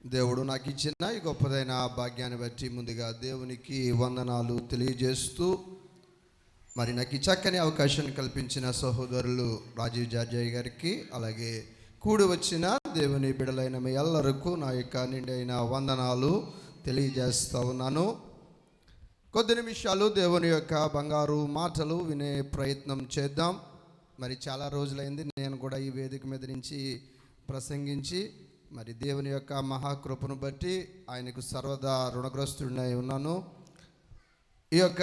దేవుడు నాకు ఇచ్చిన ఈ గొప్పదైన భాగ్యాన్ని బట్టి ముందుగా దేవునికి వందనాలు తెలియజేస్తూ, మరి నాకు ఈ చక్కని అవకాశాన్ని కల్పించిన సహోదరులు రాజీవ్ జార్జయ్య గారికి, అలాగే కూడి వచ్చిన దేవుని బిడలైన మీ అందరికీ నా యొక్క నిండైన వందనాలు తెలియజేస్తూ ఉన్నాను. కొద్ది నిమిషాలు దేవుని యొక్క బంగారు మాటలు వినే ప్రయత్నం చేద్దాం. మరి చాలా రోజులైంది నేను కూడా ఈ వేదిక మీద నుంచి ప్రసంగించి, మరి దేవుని యొక్క మహాకృపను బట్టి ఆయనకు సర్వదా రుణగ్రస్తుడినై ఉన్నాను. ఈ యొక్క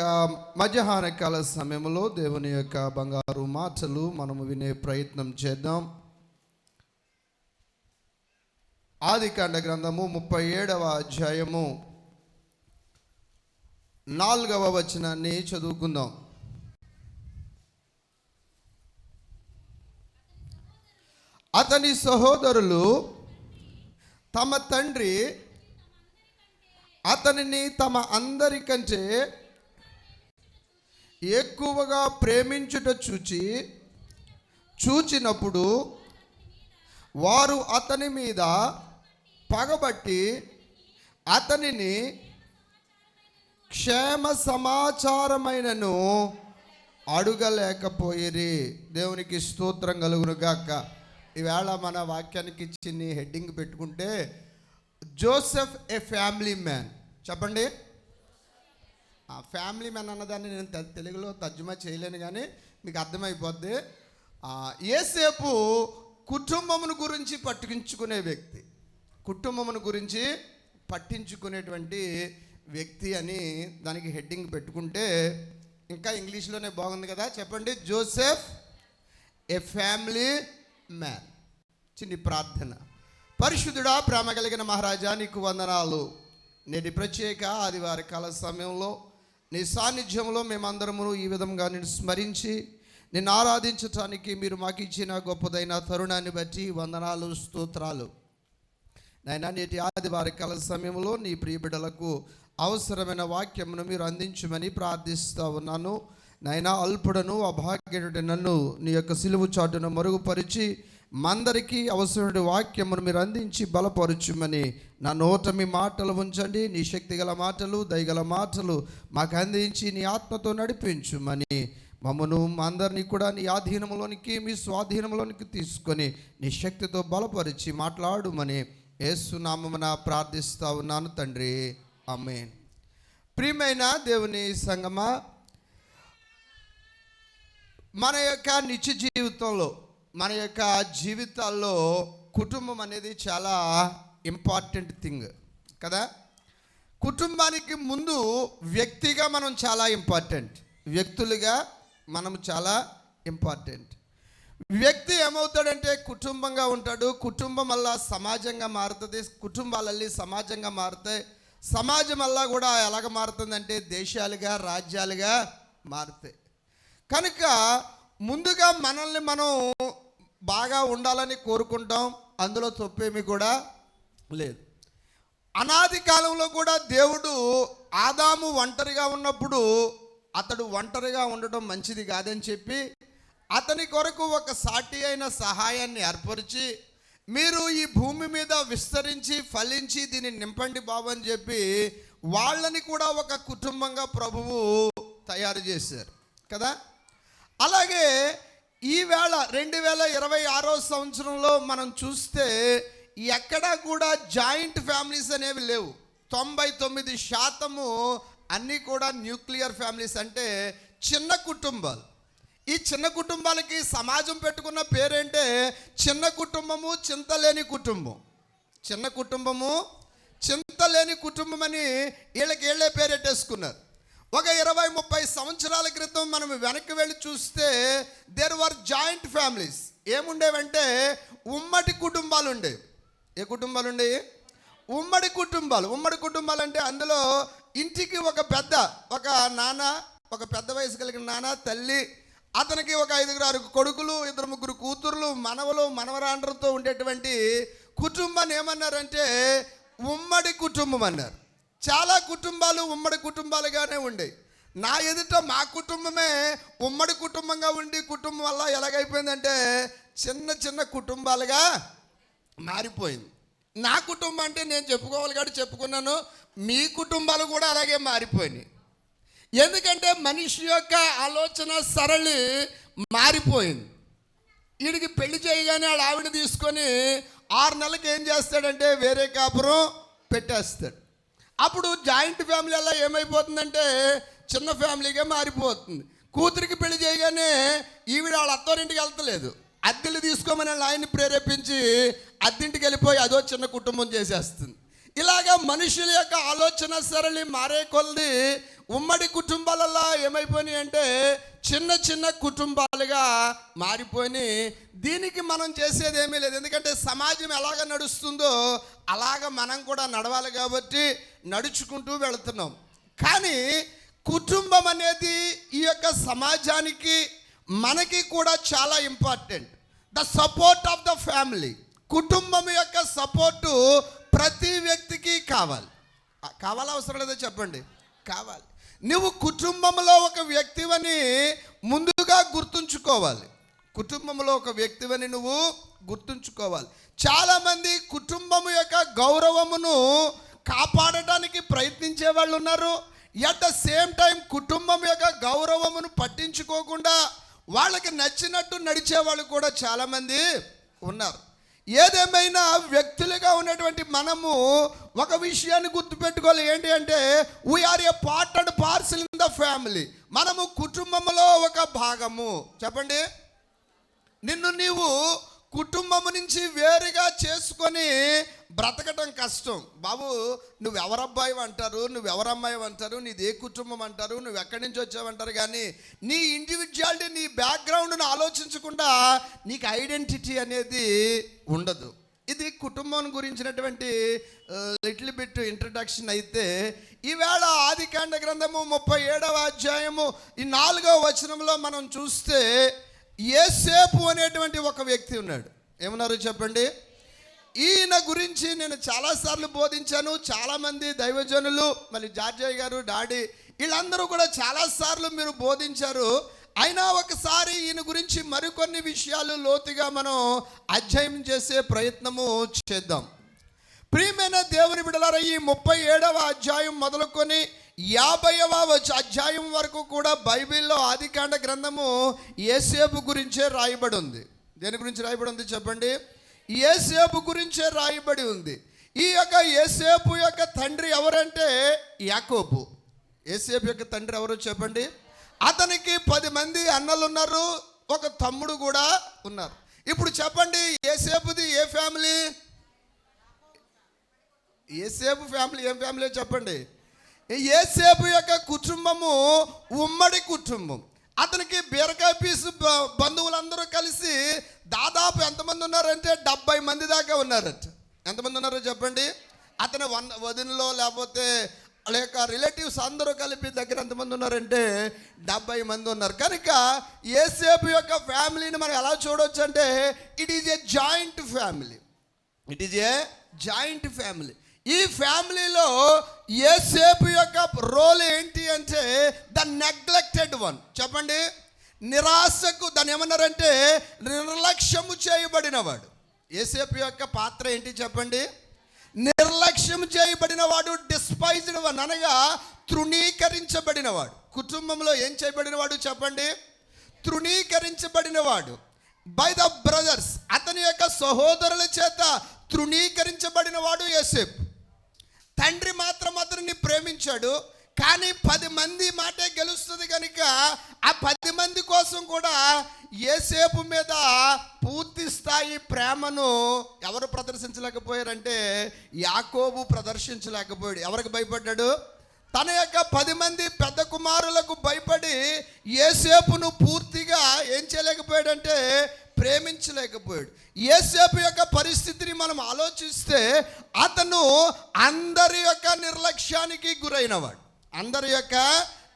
మధ్యాహ్న కాల సమయంలో దేవుని యొక్క బంగారు మాటలు మనము వినే ప్రయత్నం చేద్దాం. ఆదికాండ గ్రంథము 37వ అధ్యాయము 4వ వచనాన్ని చదువుకుందాం. అతని సహోదరులు తమ తండ్రి అతనిని తమ అందరికంటే ఎక్కువగా ప్రేమించుట చూచినప్పుడు వారు అతని మీద పగబట్టి అతనిని క్షేమ సమాచారమైనను అడుగలేకపోయిరి. దేవునికి స్తోత్రం కలుగును గాక. ఈవేళ మన వాక్యానికి చిన్ని హెడ్డింగ్ పెట్టుకుంటే జోసెఫ్ ఏ ఫ్యామిలీ మ్యాన్. చెప్పండి. ఫ్యామిలీ మ్యాన్ అన్నదాన్ని నేను తెలుగులో తర్జుమా చేయలేను, కానీ మీకు అర్థమైపోద్ది. యోసేపు కుటుంబమును గురించి పట్టించుకునే వ్యక్తి, కుటుంబమును గురించి పట్టించుకునేటువంటి వ్యక్తి అని దానికి హెడ్డింగ్ పెట్టుకుంటే ఇంకా ఇంగ్లీష్లోనే బాగుంది కదా. చెప్పండి, జోసెఫ్ ఏ ఫ్యామిలీ మ్యాన్. చిన్ని ప్రార్థన. పరిశుద్ధుడా, ప్రేమ కలిగిన మహారాజా, నీకు వందనాలు. నేటి ప్రత్యేక ఆదివార కాల సమయంలో నీ సాన్నిధ్యంలో మేమందరము ఈ విధంగా నిన్ను స్మరించి నిన్ను ఆరాధించటానికి మీరు మాకు ఇచ్చిన గొప్పదైన తరుణాన్ని బట్టి వందనాలు, స్తోత్రాలు. నాయనా, నేటి ఆదివార కాల సమయంలో నీ ప్రియ బిడ్డలకు అవసరమైన వాక్యమును మీరు అందించమని ప్రార్థిస్తూ ఉన్నాను. నాయనా, అల్పుడను అభాగ్యుడు నన్ను నీ యొక్క సిలువు చాటును మరుగుపరిచి మందరికీ అవసరమైన వాక్యమును మీరు అందించి బలపరచుమని నా నోట మీ మాటలు ఉంచండి. నీ శక్తి గల మాటలు, దయగల మాటలు మాకు అందించి నీ ఆత్మతో నడిపించుమని మమ్మను అందరినీ కూడా నీ ఆధీనంలోనికి, మీ స్వాధీనంలోనికి తీసుకొని నీ శక్తితో బలపరిచి మాట్లాడుమని యేసు నామమున ప్రార్థిస్తూ ఉన్నాను తండ్రి, ఆమేన్. ప్రియమైన దేవుని సంగమా, మన యొక్క నిత్య జీవితంలో, మన యొక్క జీవితాల్లో కుటుంబం అనేది చాలా ఇంపార్టెంట్ థింగ్ కదా. కుటుంబానికి ముందు వ్యక్తిగా మనం చాలా ఇంపార్టెంట్, వ్యక్తులుగా మనం చాలా ఇంపార్టెంట్. వ్యక్తి ఏమవుతాడంటే కుటుంబంగా ఉంటాడు, కుటుంబం వల్ల సమాజంగా మారుతుంది, కుటుంబాలల్లి సమాజంగా మారుతాయి, సమాజం వల్ల కూడా ఎలాగ మారుతుందంటే దేశాలుగా, రాజ్యాలుగా మారుతాయి. కనుక ముందుగా మనల్ని మనం బాగా ఉండాలని కోరుకుంటాం, అందులో తప్పేమీ కూడా లేదు. అనాది కాలంలో కూడా దేవుడు ఆదాము ఒంటరిగా ఉన్నప్పుడు అతడు ఒంటరిగా ఉండడం మంచిది కాదని చెప్పి అతని కొరకు ఒక సాటి అయిన సహాయాన్ని ఏర్పరిచి, మీరు ఈ భూమి మీద విస్తరించి ఫలించి దీన్ని నింపండి బాబు అని చెప్పి వాళ్ళని కూడా ఒక కుటుంబంగా ప్రభువు తయారు చేశారు కదా. అలాగే ఈవేళ 2026 సంవత్సరంలో మనం చూస్తే ఎక్కడా కూడా జాయింట్ ఫ్యామిలీస్ అనేవి లేవు. 99% అన్నీ కూడా న్యూక్లియర్ ఫ్యామిలీస్, అంటే చిన్న కుటుంబాలు. ఈ చిన్న కుటుంబాలకి సమాజం పెట్టుకున్న పేరేంటే చిన్న కుటుంబము, చింతలేని కుటుంబం. చిన్న కుటుంబము, చింతలేని కుటుంబం అని వీళ్ళే పేరెట్టేసుకున్నారు. ఒక 20-30 సంవత్సరాల క్రితం మనం వెనక్కి వెళ్ళి చూస్తే దేర్ వర్ జాయింట్ ఫ్యామిలీస్. ఏముండేవంటే ఉమ్మడి కుటుంబాలు ఉండేవి. ఏ కుటుంబాలు ఉండేవి? ఉమ్మడి కుటుంబాలు. ఉమ్మడి కుటుంబాలు అంటే అందులో ఇంటికి ఒక నాన్న, ఒక పెద్ద వయసు కలిగిన నాన్న, తల్లి, అతనికి ఒక 5-6 కొడుకులు, 2-3 కూతుర్లు, మనవలు, మనవరాండ్రతో ఉండేటువంటి కుటుంబాన్ని ఏమన్నారంటే ఉమ్మడి కుటుంబం అన్నారు. చాలా కుటుంబాలు ఉమ్మడి కుటుంబాలుగానే ఉండేవి. నా ఎదుట మా కుటుంబమే ఉమ్మడి కుటుంబంగా ఉండి కుటుంబం వల్ల ఎలాగైపోయిందంటే చిన్న చిన్న కుటుంబాలుగా మారిపోయింది. నా కుటుంబం అంటే నేను చెప్పుకోవాలి కాబట్టి చెప్పుకున్నాను, మీ కుటుంబాలు కూడా అలాగే మారిపోయినాయి. ఎందుకంటే మనిషి యొక్క ఆలోచన సరళి మారిపోయింది. వీడికి పెళ్లి చేయగానే వాళ్ళ ఆవిడ తీసుకొని 6 నెలలకు ఏం చేస్తాడంటే వేరే కాపురం పెట్టేస్తాడు. అప్పుడు జాయింట్ ఫ్యామిలీ అలా ఏమైపోతుందంటే చిన్న ఫ్యామిలీగా మారిపోతుంది. కూతురికి పెళ్లి చేయగానే ఈవిడ వాళ్ళ అత్తవారింటికి వెళ్తలేదు, అద్దెలు తీసుకోమని ఆయన్ని ప్రేరేపించి అద్దెంటికి వెళ్ళిపోయి అదో చిన్న కుటుంబం చేసేస్తుంది. ఇలాగా మనుషుల యొక్క ఆలోచన సరళి మారే కొలది ఉమ్మడి కుటుంబాలలో ఏమైపోయినాయి అంటే చిన్న చిన్న కుటుంబాలుగా మారిపోయి, దీనికి మనం చేసేది ఏమీ లేదు. ఎందుకంటే సమాజం ఎలాగ నడుస్తుందో అలాగ మనం కూడా నడవాలి కాబట్టి నడుచుకుంటూ వెళుతున్నాం. కానీ కుటుంబం అనేది ఈ యొక్క సమాజానికి మనకి కూడా చాలా important. The support of the family, కుటుంబం యొక్క సపోర్టు ప్రతి వ్యక్తికి కావాలి. కావాలా అవసరం లేదో చెప్పండి? కావాలి. నువ్వు కుటుంబంలో ఒక వ్యక్తివని ముందుగా గుర్తుంచుకోవాలి. కుటుంబంలో ఒక వ్యక్తివని నువ్వు గుర్తుంచుకోవాలి. చాలామంది కుటుంబం యొక్క గౌరవమును కాపాడటానికి ప్రయత్నించే వాళ్ళు ఉన్నారు. ఎట్ ద సేమ్ టైం కుటుంబం యొక్క గౌరవమును పట్టించుకోకుండా వాళ్ళకి నచ్చినట్టు నడిచే వాళ్ళు కూడా చాలామంది ఉన్నారు. ఏదేమైనా వ్యక్తులుగా ఉన్నటువంటి మనము ఒక విషయాన్ని గుర్తుపెట్టుకోవాలి. ఏంటి అంటే we are a part and parcel in the family. మనము కుటుంబంలో ఒక భాగము. చెప్పండి, నిన్ను నీవు కుటుంబము నుంచి వేరుగా చేసుకొని బ్రతకటం కష్టం. బాబు, నువ్వెవరబ్బాయి అంటారు, నువ్వెవరమ్మాయి అంటారు, నీది ఏ కుటుంబం అంటారు, నువ్వు ఎక్కడి నుంచి వచ్చావంటారు, కానీ నీ ఇండివిజువాలిటీ, నీ బ్యాక్గ్రౌండ్ను ఆలోచించకుండా నీకు ఐడెంటిటీ అనేది ఉండదు. ఇది కుటుంబం గురించినటువంటి లిటిల్ బిట్ ఇంట్రడక్షన్. అయితే ఈవేళ ఆదికాండ గ్రంథము 37వ అధ్యాయము ఈ 4వ వచనంలో మనం చూస్తే యోసేపు అనేటువంటి ఒక వ్యక్తి ఉన్నాడు. ఏమన్నారు చెప్పండి? ఈయన గురించి నేను చాలాసార్లు బోధించాను. చాలామంది దైవజనులు, మళ్ళీ జార్జయ్య గారు, డాడీ, వీళ్ళందరూ కూడా చాలాసార్లు మీరు బోధించారు. అయినా ఒకసారి ఈయన గురించి మరికొన్ని విషయాలు లోతుగా మనం అధ్యయనం చేసే ప్రయత్నము చేద్దాం. ప్రియమైన దేవుని బిడ్డలారా, ఈ 37వ అధ్యాయం మొదలుకొని 50వ అధ్యాయం వరకు కూడా బైబిల్లో ఆదికాండ గ్రంథము యోసేపు గురించే రాయబడి ఉంది. దేని గురించి రాయబడి ఉంది చెప్పండి? యోసేపు గురించే రాయబడి ఉంది. ఈ యొక్క యోసేపు యొక్క తండ్రి ఎవరంటే యాకోబు. యోసేపు యొక్క తండ్రి ఎవరు చెప్పండి? అతనికి 10 మంది అన్నలు ఉన్నారు, ఒక తమ్ముడు కూడా ఉన్నారు. ఇప్పుడు చెప్పండి, యోసేపుది ఏ ఫ్యామిలీ? యోసేపు ఫ్యామిలీ ఏం ఫ్యామిలీ చెప్పండి? యోసేపు యొక్క కుటుంబము ఉమ్మడి కుటుంబం. అతనికి బీరకాయ పీసు బంధువులందరూ కలిసి దాదాపు ఎంతమంది ఉన్నారంటే 70 మంది దాకా ఉన్నారట. ఎంతమంది ఉన్నారో చెప్పండి? అతని వదినలో లేకపోతే వాళ్ళ యొక్క రిలేటివ్స్ అందరూ కలిపి దగ్గర ఎంతమంది ఉన్నారంటే 70 మంది ఉన్నారు. కనుక యోసేపు యొక్క ఫ్యామిలీని మనం ఎలా చూడవచ్చు అంటే it is a joint family. It is a joint family. ఈ ఫ్యామిలీలో యోసేపు యొక్క రోల్ ఏంటి అంటే ద నెగ్లెక్టెడ్ వన్. చెప్పండి, నిరాశకు, దాన్ని ఏమన్నారంటే నిర్లక్ష్యము చేయబడినవాడు. యోసేపు యొక్క పాత్ర ఏంటి చెప్పండి? నిర్లక్ష్యం చేయబడినవాడు, డిస్పైజ్డ్ వన్, అనగా తృణీకరించబడినవాడు. కుటుంబంలో ఏం చేయబడినవాడు చెప్పండి? తృణీకరించబడినవాడు బై ద బ్రదర్స్. అతని యొక్క సహోదరుల చేత తృణీకరించబడినవాడు యోసేపు. తండ్రి మాత్రం అతనిని ప్రేమించాడు, కానీ 10 మంది మాటే గెలుస్తుంది కనుక ఆ 10 మంది కోసం కూడా యోసేపు మీద పూర్తి స్థాయి ప్రేమను ఎవరు ప్రదర్శించలేకపోయారంటే యాకోబు ప్రదర్శించలేకపోయాడు. ఎవరికి భయపడ్డాడు? తన యొక్క 10 మంది పెద్ద కుమారులకు భయపడి యోసేపును పూర్తిగా ఏం చేయలేకపోయాడంటే ప్రేమించలేకపోయాడు. యోసేపు యొక్క పరిస్థితిని మనం ఆలోచిస్తే అతను అందరి యొక్క నిర్లక్ష్యానికి గురైనవాడు. అందరి యొక్క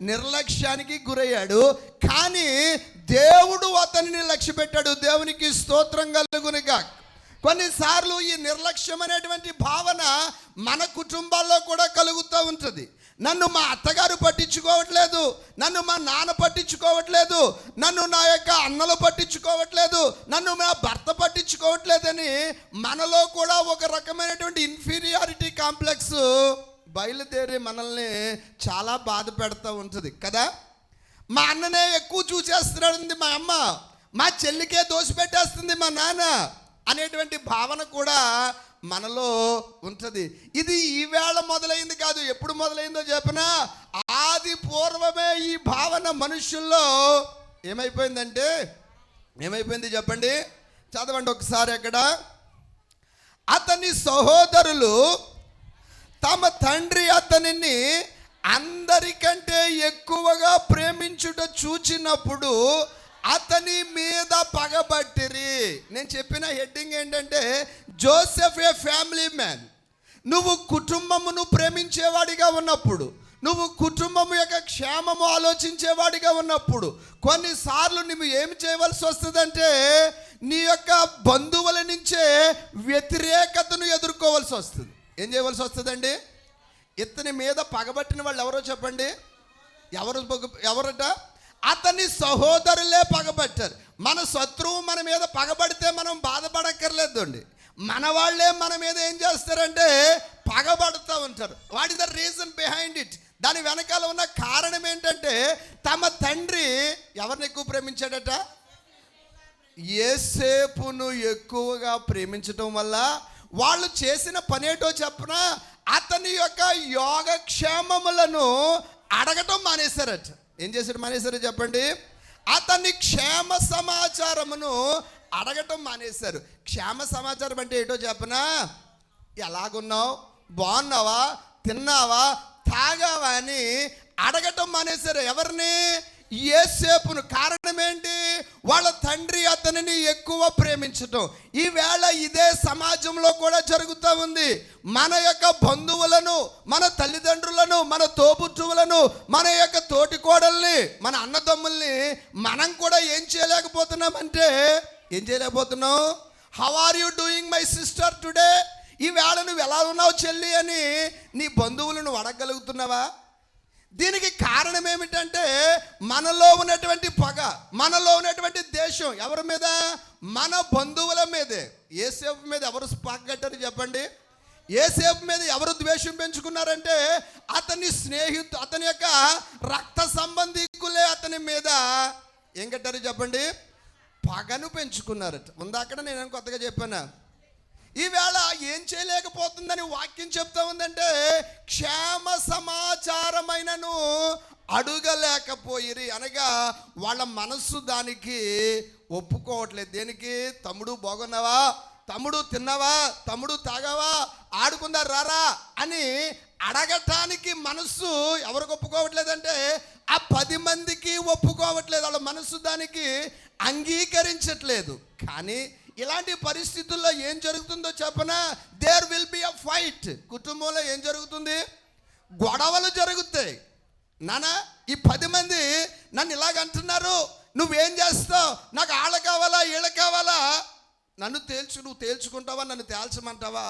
నిర్లక్ష్యానికి గురయ్యాడు, కానీ దేవుడు అతనిని లక్ష్య పెట్టాడు. దేవునికి స్తోత్రం కలుగునుగా. కొన్నిసార్లు ఈ నిర్లక్ష్యం అనేటువంటి భావన మన కుటుంబాల్లో కూడా కలుగుతూ ఉంటుంది. నన్ను మా అత్తగారు పట్టించుకోవట్లేదు, నన్ను మా నాన్న పట్టించుకోవట్లేదు, నన్ను నా యొక్క అన్నలు పట్టించుకోవట్లేదు, నన్ను మా భర్త పట్టించుకోవట్లేదని మనలో కూడా ఒక రకమైనటువంటి ఇన్ఫీరియారిటీ కాంప్లెక్స్ బయలుదేరి మనల్ని చాలా బాధ పెడతా ఉంటుంది కదా. మా అన్ననే ఎక్కువ చూసేస్తున్నాడు మా అమ్మ, మా చెల్లికే దోషపెట్టేస్తుంది మా నాన్న అనేటువంటి భావన కూడా మనలో ఉంటుంది. ఇది ఈవేళ మొదలైంది కాదు, ఎప్పుడు మొదలైందో చెప్పనా, ఆది పూర్వమే ఈ భావన మనుషుల్లో ఏమైపోయింది చెప్పండి, చదవండి ఒకసారి. అక్కడ అతని సహోదరులు తమ తండ్రి అతనిని అందరికంటే ఎక్కువగా ప్రేమించుట చూచినప్పుడు అతని మీద పగబట్టిరి. నేను చెప్పిన హెడ్డింగ్ ఏంటంటే, జోసెఫ్ ఏ ఫ్యామిలీ మ్యాన్. నువ్వు కుటుంబమును ప్రేమించేవాడిగా ఉన్నప్పుడు, నువ్వు కుటుంబం యొక్క క్షేమము ఆలోచించేవాడిగా ఉన్నప్పుడు, కొన్నిసార్లు నువ్వు ఏమి చేయవలసి వస్తుందంటే, నీ యొక్క బంధువుల నుంచే వ్యతిరేకతను ఎదుర్కోవాల్సి వస్తుంది. ఏం చేయవలసి వస్తుందండి? ఇతని మీద పగబట్టిన వాళ్ళు ఎవరో చెప్పండి, ఎవరట? అతని సహోదరులే పగబట్టారు. మన శత్రువు మన మీద పగబడితే మనం బాధపడక్కర్లేదు అండి, మన వాళ్ళే మన మీద ఏం చేస్తారంటే పగబడుతూ ఉంటారు. What is the reason behind it? దాని వెనకాల ఉన్న కారణం ఏంటంటే, తమ తండ్రి ఎవరిని ఎక్కువ ప్రేమించాడట? యోసేపును ఎక్కువగా ప్రేమించటం వల్ల వాళ్ళు చేసిన పనేటో చెప్పన, అతని యొక్క యోగక్షేమములను అడగటం మానేశారట. ఏం చేశారు మానేశారు చెప్పండి? అతని క్షేమ సమాచారమును అడగటం మానేశారు. క్షేమ సమాచారం అంటే ఏంటో చెప్పనా, ఎలాగున్నావు, బాగున్నావా, తిన్నావా, తాగావా అని అడగటం మానేశారు. ఎవరిని? యోసేపును. కారణం ఏంటి? వాళ్ళ తండ్రి అతనిని ఎక్కువ ప్రేమించటం. ఈవేళ ఇదే సమాజంలో కూడా జరుగుతూ ఉంది. మన యొక్క బంధువులను, మన తల్లిదండ్రులను, మన తోబుట్టువులను, మన యొక్క తోటికోడల్ని, మన అన్నదమ్ముల్ని మనం కూడా ఏం చేయలేకపోతున్నామంటే, how are you doing my sister today? ఈవేళ నువ్వు ఎలా ఉన్నావు చెల్లి అని నీ బంధువులను అడగగలుగుతున్నావా? దీనికి కారణం ఏమిటంటే, మనలో ఉన్నటువంటి పగ, మనలో ఉన్నటువంటి దేశం ఎవరి మీద? మన బంధువుల మీదే. యోసేపు మీద ఎవరు పగగట్టారు చెప్పండి? యోసేపు మీద ఎవరు ద్వేషం పెంచుకున్నారంటే, అతని అతని యొక్క రక్త సంబంధికులే అతని మీద ఏం కట్టారు చెప్పండి? పగను పెంచుకున్నారట. ఉందా అక్కడ? నేను కొత్తగా చెప్పాను. ఈవేళ ఏం చేయలేకపోతుందని వాక్యం చెప్తా ఉందంటే, క్షేమ సమాచారమైనను అడుగలేకపోయిరి. అనగా వాళ్ళ మనస్సు దానికి ఒప్పుకోవట్లేదు. దేనికి? తమ్ముడు బాగున్నావా, తమ్ముడు తిన్నావా, తమ్ముడు తాగావా, ఆడుకుందా రారా అని అడగటానికి మనస్సు ఎవరికి ఒప్పుకోవట్లేదంటే, ఆ 10 మందికి ఒప్పుకోవట్లేదు. వాళ్ళ మనస్సు దానికి అంగీకరించట్లేదు. కానీ ఇలాంటి పరిస్థితుల్లో ఏం జరుగుతుందో చెప్పనా, there will be a fight. కుటుంబంలో ఏం జరుగుతుంది? గొడవలు జరుగుతాయి. నానా, ఈ 10 మంది నన్ను ఇలాగంటున్నారు, నువ్వేం చేస్తావు? నాకు ఆళ్ళ కావాలా, ఈళ్ళ కావాలా? నన్ను నువ్వు తేల్చుకుంటావా, నన్ను తేల్చమంటావా,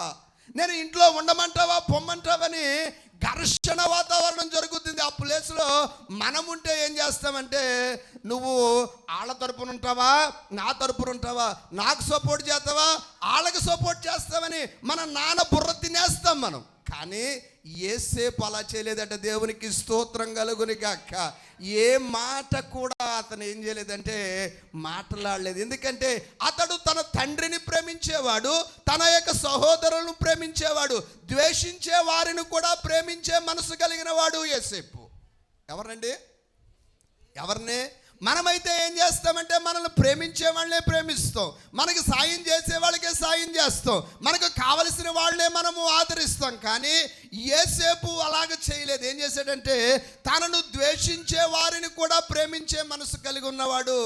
నేను ఇంట్లో ఉండమంటావా, పొమ్మంటావని ఘర్షణ వాతావరణం జరుగుతుంది. ఆ ప్లేస్లో మనం ఉంటే ఏం చేస్తామంటే, నువ్వు వాళ్ళ తరపున ఉంటావా, నా తరపున ఉంటావా, నాకు సపోర్ట్ చేస్తావా, వాళ్ళకి సపోర్ట్ చేస్తావని మన నాన్న బుర్ర తినేస్తాం మనం. కానీ యోసేపు అలా చేయలేదట. దేవునికి స్తోత్రం కలుగును గాక. ఏ మాట కూడా అతను ఏం చేయలేదంటే మాట్లాడలేదు. ఎందుకంటే అతడు తన తండ్రిని ప్రేమించేవాడు, తన యొక్క సహోదరులను ప్రేమించేవాడు, ద్వేషించే వారిని కూడా ప్రేమించే మనసు కలిగిన వాడు యోసేపు. ఎవరిని? మనమైతే ఏం చేస్తామంటే, మనల్ని ప్రేమించే వాళ్ళనే ప్రేమిస్తాం, మనకి సాయం చేసే వాళ్ళకే సాయం చేస్తాం, మనకు కావలసిన వాళ్ళనే మనము ఆదరిస్తాం. కానీ యోసేపు అలాగ చేయలేదు. ఏం చేశాడంటే, తనను ద్వేషించే వారిని కూడా ప్రేమించే మనసు కలిగి ఉన్నవాడు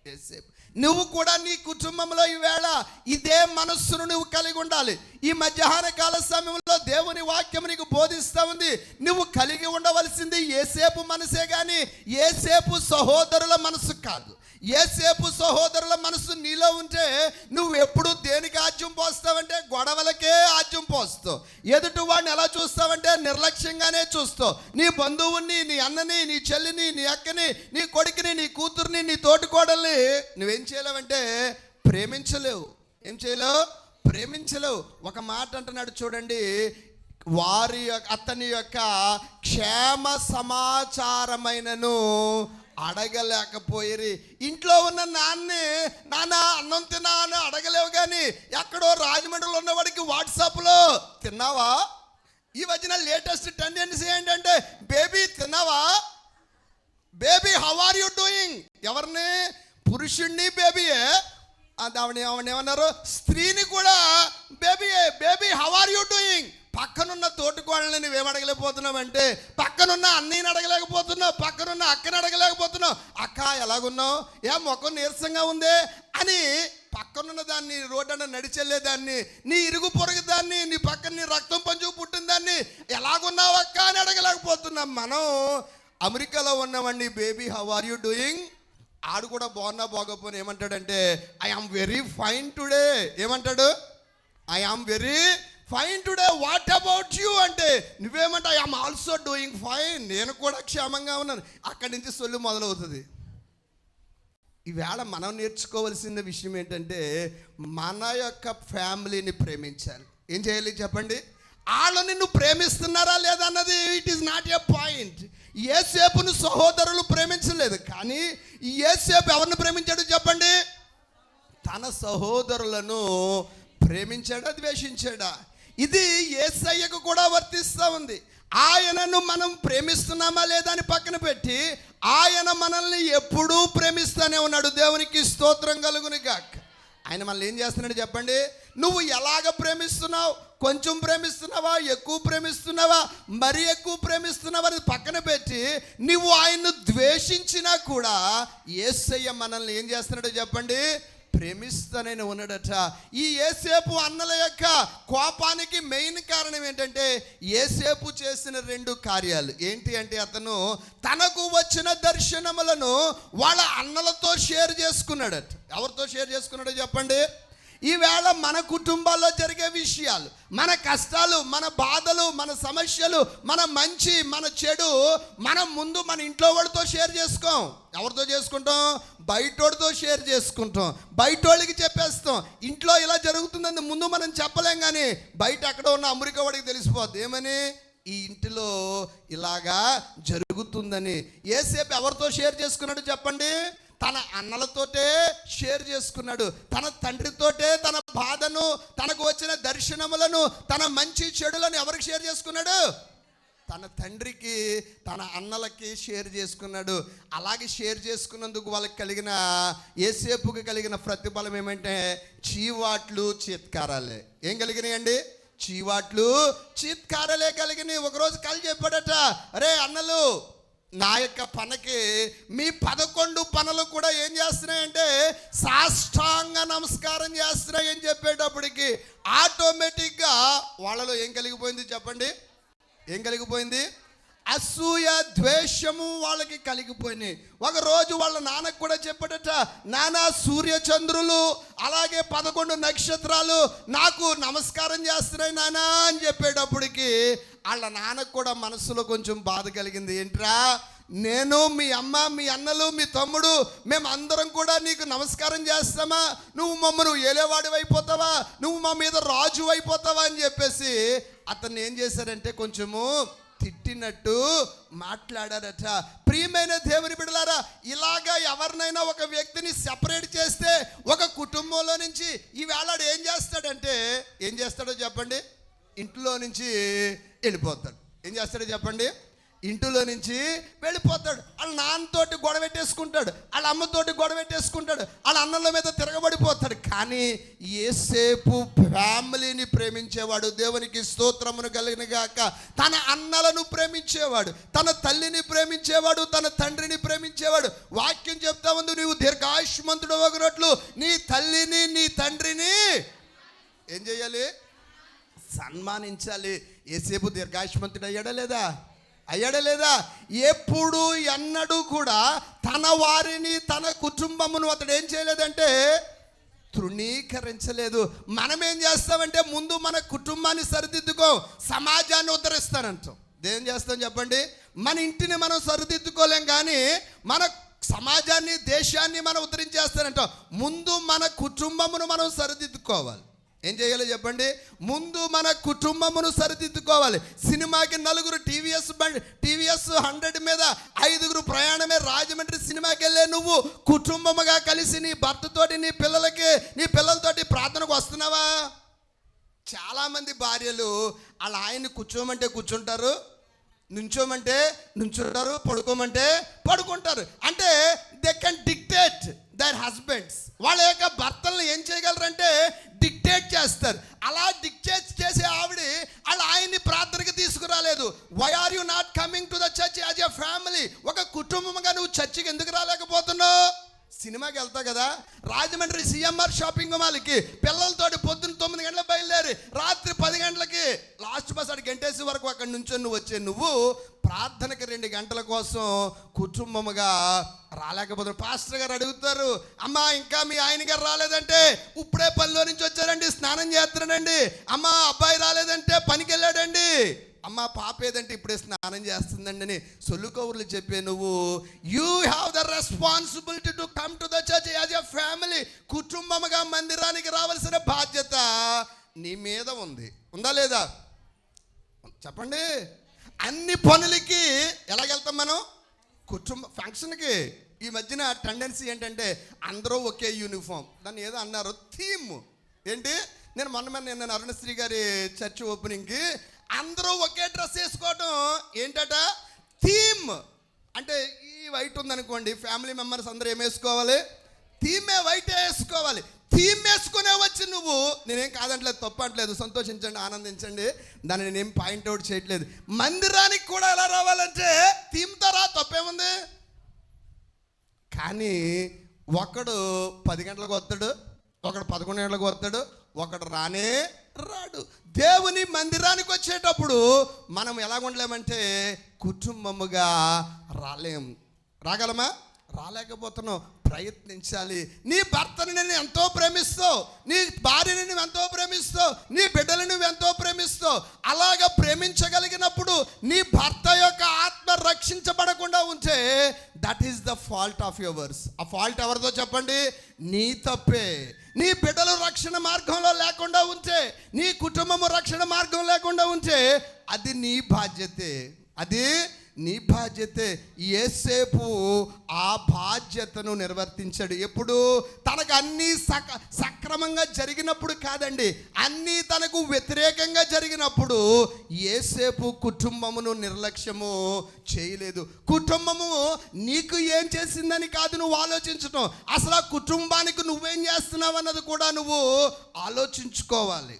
యోసేపు. నువ్వు కూడా నీ కుటుంబంలో ఈవేళ ఇదే మనస్సును నువ్వు కలిగి ఉండాలి. ఈ మధ్యాహ్న కాల సమయంలో దేవుని వాక్యం నీకు బోధిస్తూ ఉంది. నువ్వు కలిగి ఉండవలసింది యోసేపు మనసే కానీ యోసేపు సహోదరుల మనసు కాదు. యోసేపు సహోదరుల మనసు నీలో ఉంటే నువ్వు ఎప్పుడు దేనికి ఆజ్యం పోస్తావంటే గొడవలకే ఆజ్యం పోస్తావు. మోస్తావు. ఎదుటి వాడిని ఎలా చూస్తావంటే నిర్లక్ష్యంగానే చూస్తావు. నీ బంధువుని, నీ అన్నని, నీ చెల్లిని, నీ అక్కని, నీ కొడుకుని, నీ కూతుర్ని, నీ తోటికోడల్ని నువ్వేం చేయలేవంటే ప్రేమించలేవు. ఏం చేయలేవు? ప్రేమించలేవు. ఒక మాట అంటున్నాడు చూడండి, అతని యొక్క క్షేమ సమాచారమైనను అడగలేకపోయిరి. ఇంట్లో ఉన్న నాన్న అన్నం తిన్నా అని అడగలేవు, కానీ ఎక్కడో రాజమండ్రిలో ఉన్నవాడికి వాట్సాప్లో తిన్నావా? ఈ మధ్యన లేటెస్ట్ టెండెన్సీ ఏంటంటే బేబీ తిన్నావా, baby how are you doing. ఎవరిని? పురుషుణ్ణి బేబీయే, ఆవిడ ఏమన్నారు, స్త్రీని కూడా బేబీయే, baby how are you doing. పక్కనున్న తోటికోళ్ళని నువ్వేం అడగలేకపోతున్నావు అంటే, పక్కనున్న అన్నయ్యని అడగలేకపోతున్నావు, పక్కనున్న అక్కని అడగలేకపోతున్నావు. అక్క ఎలాగున్నావు, ఏ ముఖం నీరసంగా ఉందే అని పక్కనున్న దాన్ని, రోడ్డు నడిచెళ్ళే దాన్ని, నీ ఇరుగు పొరుగు దాన్ని, నీ పక్కన నీ రక్తం పంచు పుట్టిన దాన్ని ఎలాగున్నావు అక్క అని అడగలేకపోతున్నాం. మనం అమెరికాలో ఉన్నామండి, baby how are you doing. ఆడు కూడా బాగున్నా బాగోపోయినా ఏమంటాడంటే I am very fine today. ఏమంటాడు? I am very fine today, what about you అంటే నువ్వేమంటే I am also doing fine, నేను కూడా క్షేమంగా ఉన్నాను. అక్కడి నుంచి సొల్లు మొదలవుతుంది. ఈవేళ మనం నేర్చుకోవాల్సిన విషయం ఏంటంటే మన యొక్క ఫ్యామిలీని ప్రేమించాలి. ఏం చేయాలి చెప్పండి? వాళ్ళు నిన్ను ప్రేమిస్తున్నారా లేదా అన్నది it is not a point. యేసేపును సహోదరులు ప్రేమించలేదు, కానీ యేసేపు ఎవరిని ప్రేమించాడు చెప్పండి? తన సహోదరులను ప్రేమించాడా, ద్వేషించాడా? ఇది యేసయ్యకు కూడా వర్తిస్తూ ఉంది. ఆయనను మనం ప్రేమిస్తున్నామా లేదా అని పక్కన పెట్టి, ఆయన మనల్ని ఎప్పుడూ ప్రేమిస్తూనే ఉన్నాడు. దేవునికి స్తోత్రం కలుగును గాక. ఆయన మనల్ని ఏం చేస్తున్నాడు చెప్పండి? నువ్వు ఎలాగ ప్రేమిస్తున్నావు? కొంచెం ప్రేమిస్తున్నావా, ఎక్కువ ప్రేమిస్తున్నావా, మరీ ఎక్కువ ప్రేమిస్తున్నావా అని పక్కన పెట్టి, నువ్వు ఆయన్ను ద్వేషించినా కూడా యేసయ్య మనల్ని ఏం చేస్తున్నాడో చెప్పండి? ప్రేమిస్తానే ఉన్నాడట. ఈ యేసేపు అన్నల యొక్క కోపానికి మెయిన్ కారణం ఏంటంటే యేసేపు చేసిన 2 కార్యాలు. ఏంటి అంటే అతను తనకు వచ్చిన దర్శనములను వాళ్ళ అన్నలతో షేర్ చేసుకున్నాడట. ఎవరితో షేర్ చేసుకున్నాడో చెప్పండి? ఈవేళ మన కుటుంబాల్లో జరిగే విషయాలు, మన కష్టాలు, మన బాధలు, మన సమస్యలు, మన మంచి, మన చెడు మనం ముందు మన ఇంట్లో వాళ్ళతో షేర్ చేసుకోం. ఎవరితో చేసుకుంటాం? బయటోడితో షేర్ చేసుకుంటాం. బయటోళ్ళకి చెప్పేస్తాం. ఇంట్లో ఇలా జరుగుతుందని ముందు మనం చెప్పలేం, కానీ బయట అక్కడ ఉన్న అమెరికా వాడికి తెలిసిపోద్ది. ఏమని? ఈ ఇంటిలో ఇలాగా జరుగుతుందని. యేసేపు ఎవరితో షేర్ చేసుకున్నాడు చెప్పండి? తన అన్నలతోటే షేర్ చేసుకున్నాడు. తన తండ్రితోటే తన బాధను, తనకు వచ్చిన దర్శనములను, తన మంచి చెడులను ఎవరికి షేర్ చేసుకున్నాడు? తన తండ్రికి, తన అన్నలకి షేర్ చేసుకున్నాడు. అలాగే షేర్ చేసుకున్నందుకు వాళ్ళకి కలిగిన, యేసేపుకి కలిగిన ప్రతిఫలం ఏమంటే చీవాట్లు, చీత్కారాలే. ఏం కలిగినాయండి? చీవాట్లు, చీత్కారాలే కలిగినాయి. ఒకరోజు కలి చెప్పాడట, అరే అన్నలు, నా యొక్క పనకి మీ 11 పనులు కూడా ఏం చేస్తున్నాయంటే సాష్టాంగ నమస్కారం చేస్తున్నాయి అని చెప్పేటప్పటికి ఆటోమేటిక్గా వాళ్ళలో ఏం కలిగిపోయింది చెప్పండి? ఏం కలిగిపోయింది? అసూయ, ద్వేషము వాళ్ళకి కలిగిపోయినాయి. ఒకరోజు వాళ్ళ నాన్నకు కూడా చెప్పాడట, నాన్న సూర్యచంద్రులు అలాగే 11 నక్షత్రాలు నాకు నమస్కారం చేస్తున్నాయి నాన్న అని చెప్పేటప్పటికి వాళ్ళ నాన్నకు కూడా మనసులో కొంచెం బాధ కలిగింది. ఏంట్రా, నేను, మీ అమ్మ, మీ అన్నలు, మీ తమ్ముడు, మేము అందరం కూడా నీకు నమస్కారం చేస్తామా? నువ్వు మమ్మల్ని ఏలేవాడి అయిపోతావా? నువ్వు మా మీద రాజు అయిపోతావా అని చెప్పేసి అతన్ని ఏం చేశారంటే కొంచెము తిట్టినట్టు మాట్లాడారట. ప్రియమైన దేవుని బిడ్డలారా, ఇలాగా ఎవరినైనా ఒక వ్యక్తిని సెపరేట్ చేస్తే ఒక కుటుంబంలో నుంచి ఈవేళ ఏం చేస్తాడంటే, ఏం చేస్తాడో చెప్పండి? ఇంట్లో నుంచి వెళ్ళిపోతాడు. ఏం చేస్తాడో చెప్పండి? ఇంటిలో నుంచి వెళ్ళిపోతాడు. వాళ్ళ నాన్నతోటి గొడవ పెట్టేసుకుంటాడు, వాళ్ళ అమ్మతోటి గొడవ పెట్టేసుకుంటాడు, వాళ్ళ అన్నల మీద తిరగబడిపోతాడు. కానీ యేసేపు ఫ్యామిలీని ప్రేమించేవాడు. దేవునికి స్తోత్రమును కలిగిన గాక. తన అన్నలను ప్రేమించేవాడు, తన తల్లిని ప్రేమించేవాడు, తన తండ్రిని ప్రేమించేవాడు. వాక్యం చెప్తా ఉంది, నీవు దీర్ఘాయుష్మంతుడు అగినట్లు నీ తల్లిని, నీ తండ్రిని ఏం చేయాలి? సన్మానించాలి. యేసేపు దీర్ఘాయుష్మంతుడు అయ్యాడా లేదా? అయ్యాడా లేదా? ఎప్పుడు ఎన్నడూ కూడా తన వారిని, తన కుటుంబమును అతడు ఏం చేయలేదంటే తృణీకరించలేదు. మనం ఏం చేస్తామంటే ముందు మన కుటుంబాన్ని సరిదిద్దుకో, సమాజాన్ని ఉద్ధరిస్తానంటాం. ఏం చేస్తాం చెప్పండి? మన ఇంటిని మనం సరిదిద్దుకోలేం, కానీ మన సమాజాన్ని, దేశాన్ని మనం ఉద్ధరించేస్తానంటాం. ముందు మన కుటుంబమును మనం సరిదిద్దుకోవాలి. ఏం చేయాలో చెప్పండి? ముందు మన కుటుంబమును సరిదిద్దుకోవాలి. సినిమాకి నలుగురు టీవీఎస్ 100 మీద 5 ప్రయాణమే రాజమండ్రి సినిమాకి వెళ్ళే నువ్వు కుటుంబముగా కలిసి నీ భర్తతోటి, నీ పిల్లలతోటి ప్రార్థనకు వస్తున్నావా? చాలామంది భార్యలు వాళ్ళ ఆయన్ని కూర్చోమంటే కూర్చుంటారు, నుంచోమంటే నుంచుంటారు, పడుకోమంటే పడుకుంటారు. అంటే they can dictate their husbands. వాళ్ళ యొక్క భర్తలను ఏం చేయగలరంటే డిక్టేట్ చేస్తారు. అలా డిక్టేట్ చేసే ఆవిడ వాళ్ళ ఆయన్ని ప్రార్థనకి తీసుకురాలేదు. Why are you not coming to the church as a family? ఒక కుటుంబంగా నువ్వు చర్చికి ఎందుకు రాలేకపోతున్నావు? సినిమాకి వెళ్తావు కదా, రాజమండ్రి సిఎంఆర్ షాపింగ్ మాల్కి పిల్లలతోటి పొద్దున్న 9 గంటలకు బయలుదేరి రాత్రి 10 గంటలకి లాస్ట్ బస్ అటు గంటేసి వరకు అక్కడి నుంచి నువ్వు ప్రార్థనకి 2 గంటల కోసం కుటుంబముగా రాలేకపోతున్నారు. పాస్టర్ గారు అడుగుతారు, అమ్మా ఇంకా మీ ఆయన గారు రాలేదంటే, ఇప్పుడే పనిలో నుంచి వచ్చారండి, స్నానం చేస్తున్నాడండి. అమ్మా అబ్బాయి రాలేదంటే పనికి వెళ్ళాడండి. అమ్మ పాప ఏదంటే ఇప్పుడే స్నానం చేస్తుందండి అని సొల్లు కౌరులు చెప్పే నువ్వు, you have the responsibility to come to the church as a family. కుటుంబముగా మందిరానికి రావాల్సిన బాధ్యత నీ మీద ఉంది. ఉందా లేదా చెప్పండి? అన్ని పనులకి ఎలాగెళ్తాం మనం? ఫంక్షన్కి. ఈ మధ్యన టెండెన్సీ ఏంటంటే అందరూ ఒకే యూనిఫామ్, దాన్ని ఏదో అన్నారు థీమ్ ఏంటి. నేను మొన్న అరుణశ్రీ గారి చర్చ్ ఓపెనింగ్కి అందరూ ఒకే డ్రెస్ వేసుకోవటం ఏంటట థీమ్. అంటే ఈ వైట్ ఉందనుకోండి, ఫ్యామిలీ మెంబర్స్ అందరూ ఏం వేసుకోవాలి? థీమే వైట్ వేసుకోవాలి. థీమ్ వేసుకునే వచ్చి నువ్వు, నేనేం కాదంటలేదు, తప్పు అంటలేదు, సంతోషించండి, ఆనందించండి, దాన్ని నేనేం పాయింట్అవుట్ చేయట్లేదు. మందిరానికి కూడా ఎలా రావాలంటే థీమ్తో రా, తప్పేముంది? కానీ ఒకడు 10 గంటలకు వస్తాడు, ఒకడు 11 గంటలకు వస్తాడు, ఒకడు రానే రాడు. దేవుని మందిరానికి వచ్చేటప్పుడు మనం ఎలా ఉండలేమంటే కుటుంబముగా రాగలమా? రాలేకపోతున్నాం. ప్రయత్నించాలి. నీ భర్తని నేను ఎంతో ప్రేమిస్తావు, నీ భార్యని నువ్వు ఎంతో ప్రేమిస్తావు, నీ బిడ్డలను నువ్వు ఎంతో ప్రేమిస్తావు. అలాగ ప్రేమించగలిగినప్పుడు నీ భర్త యొక్క ఆత్మ రక్షించబడకుండా ఉంటే that is the fault of yours. ఆ ఫాల్ట్ ఎవరిదో చెప్పండి? నీ తప్పే. నీ బిడ్డలు రక్షణ మార్గంలో లేకుండా ఉంటే, నీ కుటుంబము రక్షణ మార్గం లేకుండా ఉంటే అది నీ బాధ్యతే. అది నీ బాధ్యతే. యేసేపు ఆ బాధ్యతను నిర్వర్తించాడు. ఎప్పుడు? తనకు అన్నీ సక్రమంగా జరిగినప్పుడు కాదండి, అన్నీ తనకు వ్యతిరేకంగా జరిగినప్పుడు యేసేపు కుటుంబమును నిర్లక్ష్యము చేయలేదు. కుటుంబము నీకు ఏం చేసిందని కాదు నువ్వు ఆలోచించటం, అసలు ఆ కుటుంబానికి నువ్వేం చేస్తున్నావు అన్నది కూడా నువ్వు ఆలోచించుకోవాలి.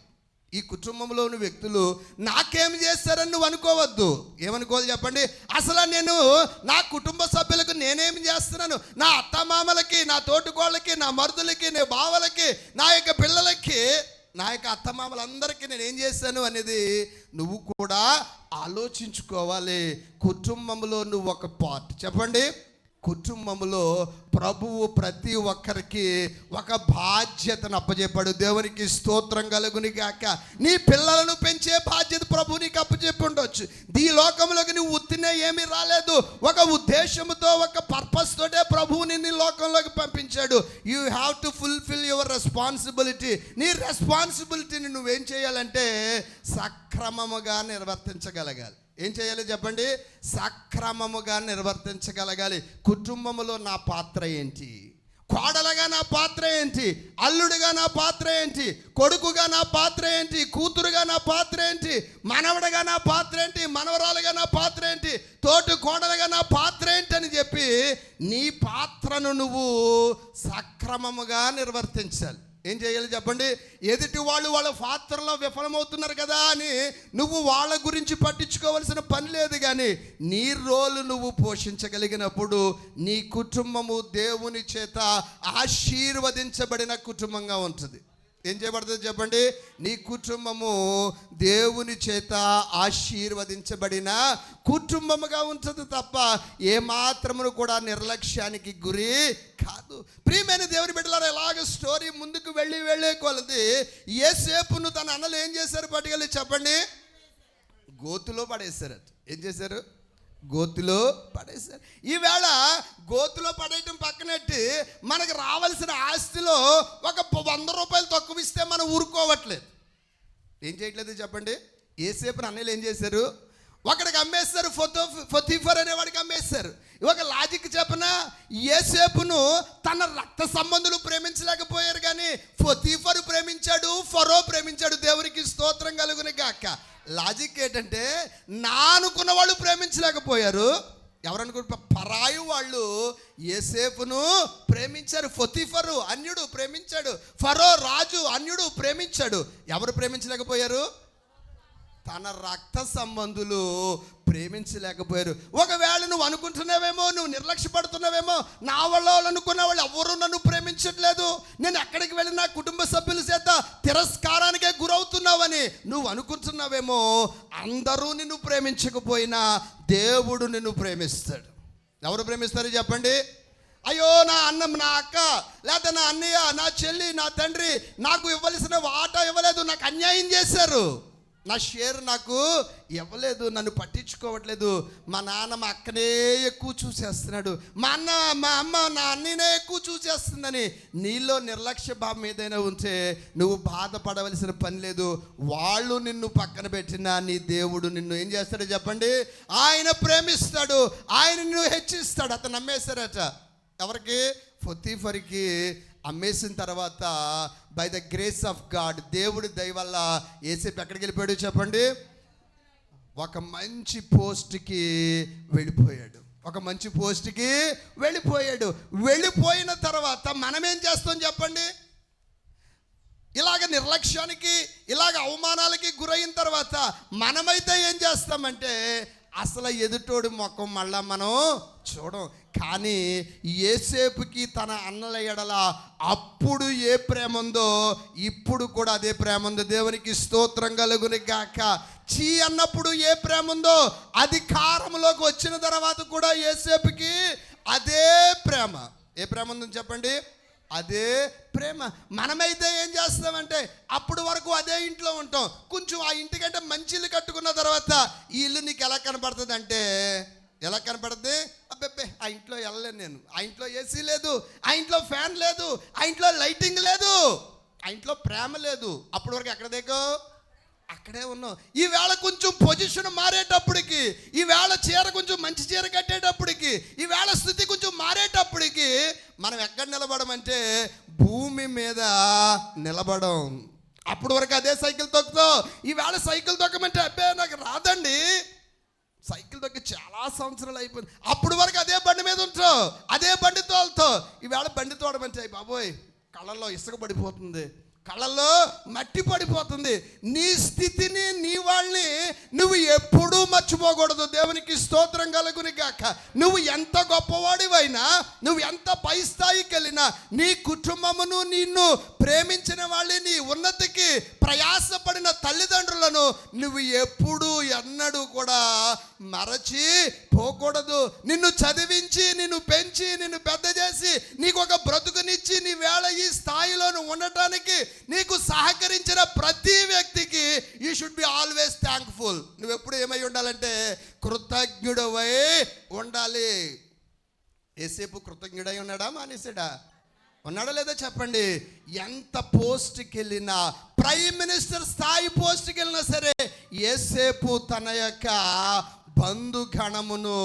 ఈ కుటుంబంలో ఉన్న వ్యక్తులు నాకేం చేస్తారని నువ్వు అనుకోవద్దు. ఏమనుకోవాలి చెప్పండి? అసలు నేను నా కుటుంబ సభ్యులకు నేనేం చేస్తున్నాను, నా అత్తమామలకి, నా తోటికోళ్ళకి, నా మరుదులకి, నా బావలకి, నా యొక్క పిల్లలకి, నా యొక్క అత్తమామలందరికీ నేను ఏం చేశాను అనేది నువ్వు కూడా ఆలోచించుకోవాలి. కుటుంబంలో నువ్వు ఒక పార్ట్. చెప్పండి, కుటుంబంలో ప్రభువు ప్రతి ఒక్కరికి ఒక బాధ్యతను అప్పచెప్పాడు. దేవునికి స్తోత్రం కలుగును గాక. నీ పిల్లలను పెంచే బాధ్యత ప్రభు నీకు అప్పచెప్పి ఉండొచ్చు. ఈ లోకంలోకి నువ్వు ఉత్తినే ఏమీ రాలేదు, ఒక ఉద్దేశంతో, ఒక పర్పస్ తోటే ప్రభువు నిన్ను లోకంలోకి పంపించాడు. You have to fulfil your responsibility. నీ రెస్పాన్సిబిలిటీని నువ్వేం చేయాలంటే సక్రమముగా నిర్వర్తించగలగాలి. ఏం చేయాలి చెప్పండి? సక్రమముగా నిర్వర్తించగలగాలి. కుటుంబంలో నా పాత్ర ఏంటి? కోడలుగా నా పాత్ర ఏంటి? అల్లుడుగా నా పాత్ర ఏంటి? కొడుకుగా నా పాత్ర ఏంటి? కూతురుగా నా పాత్ర ఏంటి? మనవడగా నా పాత్ర ఏంటి? మనవరాలుగా నా పాత్ర ఏంటి? తోటి కోడలుగా నా పాత్ర ఏంటి అని చెప్పి నీ పాత్రను నువ్వు సక్రమముగా నిర్వర్తించాలి. ఏం చేయాలి చెప్పండి? ఎదుటి వాళ్ళు వాళ్ళ పాత్రలో విఫలమవుతున్నారు కదా అని నువ్వు వాళ్ళ గురించి పట్టించుకోవాల్సిన పని లేదు. కానీ నీ రోలు నువ్వు పోషించగలిగినప్పుడు నీ కుటుంబము దేవుని చేత ఆశీర్వదించబడిన కుటుంబంగా ఉంటుంది. ఏం చేయబడుతుంది చెప్పండి? నీ కుటుంబము దేవుని చేత ఆశీర్వదించబడిన కుటుంబముగా ఉంటుంది తప్ప ఏమాత్రమును కూడా నిర్లక్ష్యానికి గురి కాదు. ప్రియమైన దేవుని బిడ్డలారా, ఎలాగ స్టోరీ ముందుకు వెళ్ళే కొలది యోసేపును తన అన్నలు ఏం చేశారు? పట్టుకెళ్ళి చెప్పండి, గోతులో పడేశారు. ఏం చేశారు? గోతులో పడేశారు. ఈవేళ గోతులో పడేయటం పక్కనెట్టి మనకు రావాల్సిన ఆస్తిలో ఒక 100 రూపాయలు తక్కువ ఇస్తే మనం ఊరుకోవట్లేదు. ఏం చేయట్లేదు చెప్పండి? యోసేపుని అన్నయ్యలు ఏం చేశారు? ఒకడికి అమ్మేస్తారు, పొతీఫర్ అనేవాడికి అమ్మేస్తారు. ఒక లాజిక్ చెప్పనా, యోసేపును తన రక్త సంబంధులు ప్రేమించలేకపోయారు, కానీ పొతీఫరు ప్రేమించాడు, ఫరో ప్రేమించాడు. దేవునికి స్తోత్రం కలుగును గాక. లాజిక్ ఏంటంటే, నా అనుకున్న వాళ్ళు ప్రేమించలేకపోయారు. ఎవరనుకుంటే పరాయి వాళ్ళు యోసేపును ప్రేమించారు. పొతీఫరు అన్యుడు ప్రేమించాడు, ఫరో రాజు అన్యుడు ప్రేమించాడు. ఎవరు ప్రేమించలేకపోయారు? తన రక్త సంబంధులు ప్రేమించలేకపోయారు. ఒకవేళ నువ్వు అనుకుంటున్నావేమో, నువ్వు నిర్లక్ష్యపడుతున్నావేమో, నా వాళ్ళు అనుకున్న వాళ్ళు ఎవరు నన్ను ప్రేమించట్లేదు, నేను ఎక్కడికి వెళ్ళినా కుటుంబ సభ్యుల చేత తిరస్కారానికే గురవుతున్నావని నువ్వు అనుకుంటున్నావేమో. అందరూ నిన్ను ప్రేమించకపోయినా దేవుడు నిన్ను ప్రేమిస్తాడు. ఎవరు ప్రేమిస్తారు చెప్పండి? అయ్యో, నా అన్న, నా అక్క, లేదా నా అన్నయ్య, నా చెల్లి, నా తండ్రి నాకు ఇవ్వవలసిన వాటా ఇవ్వలేదు, నాకు అన్యాయం చేశారు, నా షేర్ నాకు ఇవ్వలేదు, నన్ను పట్టించుకోవట్లేదు, మా నాన్న మా అక్కనే ఎక్కువ చూసేస్తున్నాడు, మా అన్న మా అమ్మ నా అన్ననే ఎక్కువ చూసేస్తుందని నీలో నిర్లక్ష్య భావం ఏదైనా ఉంటే నువ్వు బాధపడవలసిన పని లేదు. వాళ్ళు నిన్ను పక్కన పెట్టినా నీ దేవుడు నిన్ను ఏం చేస్తాడో చెప్పండి? ఆయన ప్రేమిస్తాడు, ఆయన నిన్ను హెచ్చిస్తాడు. అతను నమ్మేశారట. ఎవరికి? పొతీఫర్కి అమ్మేసిన తర్వాత by the grace of God, దేవుడి దయ వల్ల యోసేపు ఎక్కడికి వెళ్ళిపోయాడు చెప్పండి? ఒక మంచి పోస్ట్కి వెళ్ళిపోయాడు. ఒక మంచి పోస్ట్కి వెళ్ళిపోయాడు. వెళ్ళిపోయిన తర్వాత మనం ఏం చేస్తాం చెప్పండి? ఇలాగ నిర్లక్ష్యానికి, ఇలాగ అవమానాలకి గురైన తర్వాత మనమైతే ఏం చేస్తామంటే అసలు ఎదుటోడి ముఖం మళ్ళా మనం చూడం. కానీ యోసేపుకి తన అన్నల ఎడల అప్పుడు ఏ ప్రేమ ఉందో ఇప్పుడు కూడా అదే ప్రేమ ఉంది. దేవునికి స్తోత్రం కలుగును గాక. చీ అన్నప్పుడు ఏ ప్రేమ ఉందో అధికారంలోకి వచ్చిన తర్వాత కూడా యోసేపుకి అదే ప్రేమ. ఏ ప్రేమ ఉందని చెప్పండి? అదే ప్రేమ. మనమైతే ఏం చేస్తామంటే అప్పుడు వరకు అదే ఇంట్లో ఉంటాం. కొంచెం ఆ ఇంటికంటే మంచి ఇల్లు కట్టుకున్న తర్వాత ఈ ఇల్లు నీకు ఎలా కనపడుతుంది అంటే, ఎలా కనపడుతుంది? అబ్బే, ఆ ఇంట్లో వెళ్ళలేను నేను, ఆ ఇంట్లో ఏసీ లేదు, ఆ ఇంట్లో ఫ్యాన్ లేదు, ఆ ఇంట్లో లైటింగ్ లేదు, ఆ ఇంట్లో ప్రేమ లేదు. అప్పటి వరకు ఎక్కడ దిగో అక్కడే ఉన్నాం. ఈవేళ కొంచెం పొజిషన్ మారేటప్పటికి, ఈవేళ చీర కొంచెం మంచి చీర కట్టేటప్పటికి, ఈవేళ స్థితి కొంచెం మారేటప్పటికి మనం ఎక్కడ నిలబడమంటే భూమి మీద నిలబడం. అప్పటి వరకు అదే సైకిల్ తొక్కుతావు. ఈవేళ సైకిల్ తొక్కమంటే అబ్బే నాకు రాదండి, సైకిల్ తొక్కి చాలా సంవత్సరాలు అయిపోయింది. అప్పుడు వరకు అదే బండి మీద ఉంటావు, అదే బండి తోలుతావు. ఈవేళ బండి తోడమంటే బాబోయ్ కళ్ళల్లో ఇసుక పడిపోతుంది, కళ్ళల్లో మట్టి పడిపోతుంది. నీ స్థితిని, నీ వాళ్ళని నువ్వు ఎప్పుడూ మర్చిపోకూడదు. దేవునికి స్తోత్రం కలుగును గాక. నువ్వు ఎంత గొప్పవాడివైనా, నువ్వు ఎంత పై స్థాయికి వెళ్ళినా, నీ కుటుంబమును, నిన్ను ప్రేమించిన వాళ్ళని, నీ ఉన్నతికి ప్రయాసపడిన తల్లిదండ్రులను నువ్వు ఎప్పుడూ ఎన్నడూ కూడా మరచి పోకూడదు. నిన్ను చదివించి, నిన్ను పెంచి, నిన్ను పెద్ద చేసి, నీకు ఒక బ్రతుకునిచ్చి, నీ వేళ ఈ స్థాయిలో నువ్వు ఉండటానికి నీకు సహకరించిన ప్రతి వ్యక్తికి you should be always thankful. నువ్వు ఎప్పుడు ఏమై ఉండాలంటే కృతజ్ఞుడవై ఉండాలి. యోసేపు కృతజ్ఞుడై ఉన్నాడా? మానేసాడా? ఉన్నాడా లేదా చెప్పండి? ఎంత పోస్ట్కి వెళ్ళినా, ప్రైమ్ మినిస్టర్ స్థాయి పోస్ట్కి వెళ్ళినా సరే యోసేపు తన యొక్క బంధుగణమును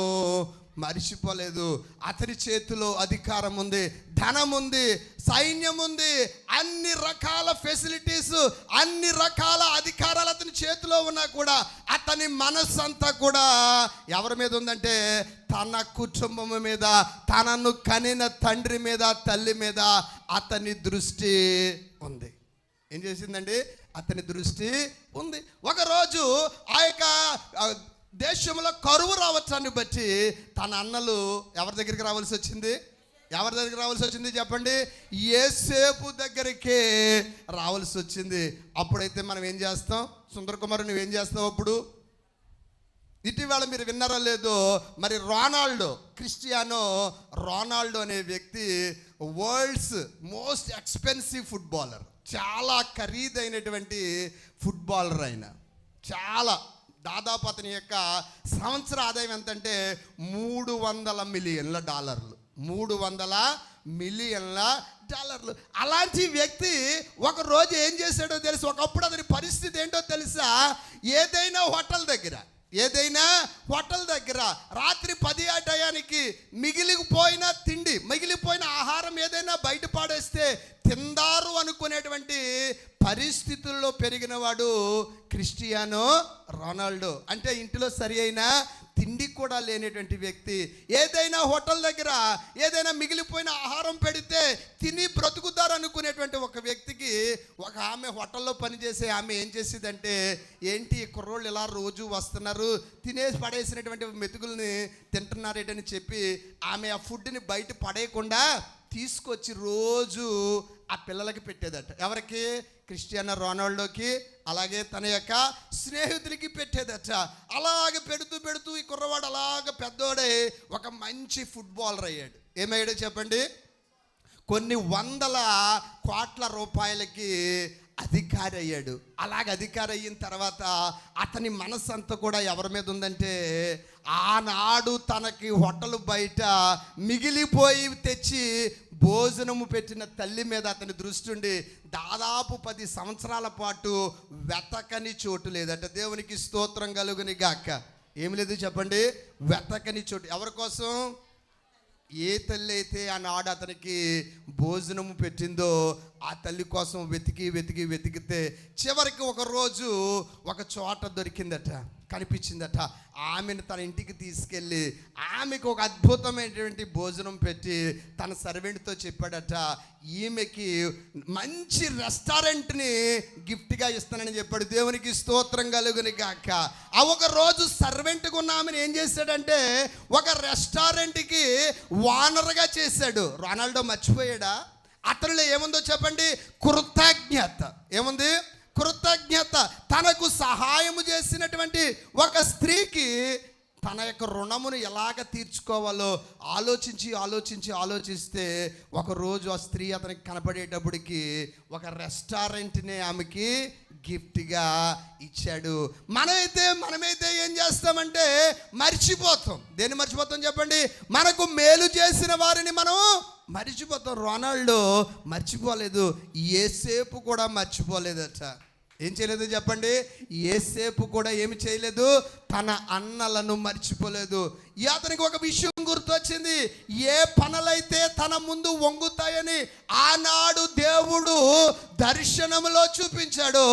మరిచిపోలేదు. అతని చేతిలో అధికారం ఉంది, ధనం ఉంది, సైన్యం ఉంది, అన్ని రకాల ఫెసిలిటీస్, అన్ని రకాల అధికారాలు అతని చేతిలో ఉన్నా కూడా అతని మనస్సు అంతా కూడా ఎవరి మీద ఉందంటే తన కుటుంబం మీద, తనను కనిన తండ్రి మీద, తల్లి మీద అతని దృష్టి ఉంది. ఏం చేసిందండి? అతని దృష్టి ఉంది. ఒకరోజు ఆ యొక్క దేశంలో కరువు రావటాన్ని బట్టి తన అన్నలు ఎవరి దగ్గరికి రావాల్సి వచ్చింది? ఎవరి దగ్గరికి రావాల్సి వచ్చింది చెప్పండి? యేసేపు దగ్గరికే రావాల్సి వచ్చింది. అప్పుడైతే మనం ఏం చేస్తాం? సుందర్ కుమార్, నువ్వేం చేస్తావు అప్పుడు? ఇటీవల మీరు విన్నారో లేదో, మరి క్రిస్టియానో రొనాల్డో అనే వ్యక్తి వరల్డ్స్ మోస్ట్ ఎక్స్పెన్సివ్ ఫుట్బాలర్. చాలా ఖరీదైనటువంటి ఫుట్బాలర్ ఆయన. చాలా దాదాపు అతని యొక్క సంవత్సర ఆదాయం ఎంతంటే $300 మిలియన్ల. 300 మిలియన్ల డాలర్లు. అలాంటి వ్యక్తి ఒక రోజు ఏం చేశాడో తెలుసు? ఒకప్పుడు అతని పరిస్థితి ఏంటో తెలుసా? ఏదైనా హోటల్ దగ్గర రాత్రి 10 ఆ టయానికి మిగిలిపోయిన ఆహారం ఏదైనా బయట పాడేస్తే తిందారు అనుకునేటువంటి పరిస్థితుల్లో పెరిగిన వాడు క్రిస్టియానో రొనాల్డో. అంటే ఇంటిలో సరి అయిన తిండి కూడా లేనటువంటి వ్యక్తి. ఏదైనా హోటల్ దగ్గర ఏదైనా మిగిలిపోయిన ఆహారం పెడితే తిని బ్రతుకుతారు అనుకునేటువంటి ఒక వ్యక్తికి ఒక ఆమె, హోటల్లో పనిచేసే ఆమె ఏం చేసేదంటే, ఏంటి కుర్రోళ్ళు ఇలా రోజు వస్తున్నారు, తినేసి పడేసినటువంటి మెతుకుల్ని తింటున్నారేటని చెప్పి ఆమె ఆ ఫుడ్ని బయట పడేయకుండా తీసుకొచ్చి రోజు ఆ పిల్లలకి పెట్టేదట. ఎవరికి? క్రిస్టియానో రొనాల్డోకి, అలాగే తన యొక్క స్నేహితులకి పెట్టేదట. అలాగే పెడుతూ ఈ కుర్రవాడు అలాగ పెద్దోడై ఒక మంచి ఫుట్బాలర్ అయ్యాడు. ఏమయ్యాడో చెప్పండి? కొన్ని వందల కోట్ల రూపాయలకి అధికారి అయ్యాడు. అలాగే అధికారి అయిన తర్వాత అతని మనసు అంతా కూడా ఎవరి మీద ఉందంటే, ఆనాడు తనకి హోటల్ బయట మిగిలిపోయి తెచ్చి భోజనము పెట్టిన తల్లి మీద అతని దృష్టి ఉండి దాదాపు 10 సంవత్సరాల పాటు వెతకని చోటు లేదట. దేవునికి స్తోత్రం కలుగుని గాక. ఏమి లేదు చెప్పండి? వెతకని చోటు. ఎవరి కోసం? ఏ తల్లి అయితే ఆనాడు అతనికి భోజనము పెట్టిందో ఆ తల్లి కోసం వెతికితే చివరికి ఒక రోజు ఒక చోట దొరికిందట, కనిపించిందట. ఆమెను తన ఇంటికి తీసుకెళ్ళి ఆమెకు ఒక అద్భుతమైనటువంటి భోజనం పెట్టి తన సర్వెంట్తో చెప్పాడట, ఈమెకి మంచి రెస్టారెంట్ని గిఫ్ట్గా ఇస్తానని చెప్పాడు. దేవునికి స్తోత్రం కలుగుని గాక. ఆ ఒక రోజు సర్వెంట్గా ఉన్న ఆమెను ఏం చేశాడంటే ఒక రెస్టారెంట్కి ఓనర్గా చేశాడు. రొనాల్డో మర్చిపోయాడా? అతనిలో ఏముందో చెప్పండి? కృతజ్ఞత. ఏముంది? కృతజ్ఞత. తనకు సహాయము చేసినటువంటి ఒక స్త్రీకి తన యొక్క రుణమును ఎలాగ తీర్చుకోవాలో ఆలోచిస్తే ఒకరోజు ఆ స్త్రీ అతనికి కనపడేటప్పటికి ఒక రెస్టారెంట్ని ఆమెకి గిఫ్ట్గా ఇచ్చాడు. మనమైతే ఏం చేస్తామంటే మర్చిపోతాం. దేన్ని మర్చిపోతాం చెప్పండి? మనకు మేలు చేసిన వారిని మనం మర్చిపోతాం. రొనాల్డో మర్చిపోలేదు, యేసేపు కూడా మర్చిపోలేదట. ఏం చేయలేదు చెప్పండి? యేసేపు కూడా ఏమి చేయలేదు, తన అన్నలను మర్చిపోలేదు. అతనికి ఒక విషయం గుర్తొచ్చింది. ఏ పనులైతే తన ముందు వంగుతాయని ఆనాడు దేవుడు దర్శనములో చూపించాడు,